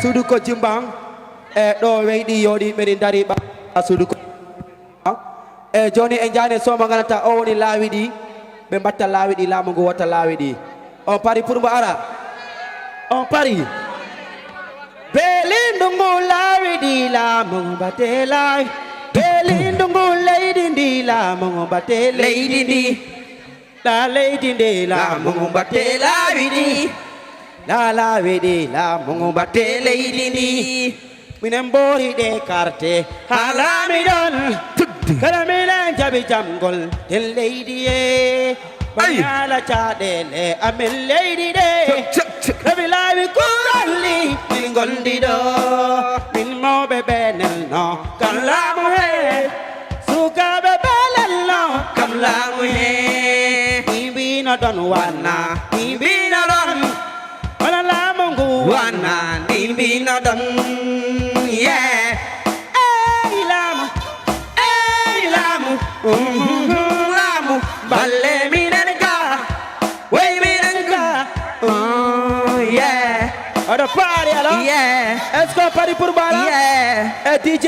Suduko Jimbang, do weydi yodi medin dari suduko e joni e jani soma ganata o woni laawi ɗi ɓe mbatta laawi ɗi laamu ngu watta laawi ɗi on pari pour mbo ara on pari belindu ngu laawi ɗi laamu ngu mbatte laawi belindu ngu leydi ndi laamu ngu mbatte leydi ndi la leydi ndi laamu ngu mbatte laawi ɗi la laawi ɗi laamu ngu mbatte leydi ndi minen mbori ɗe carte ha laami ɗon kala minen jaɓi jamgol nden leydi ye bañala caɗele amen leydi ɗe rewi laawi kurolli min gondi ɗo min mawɓe ɓe nelno kam laamu he sukaɓe ɓe lelno kam laamu he mi mbino ɗon wanna mi mbino ɗon wala laamu ngu wanna mi mbino ɗon laamu balle minen ga way minen ga oɗo paari alors est-ce que pari pour bala DJ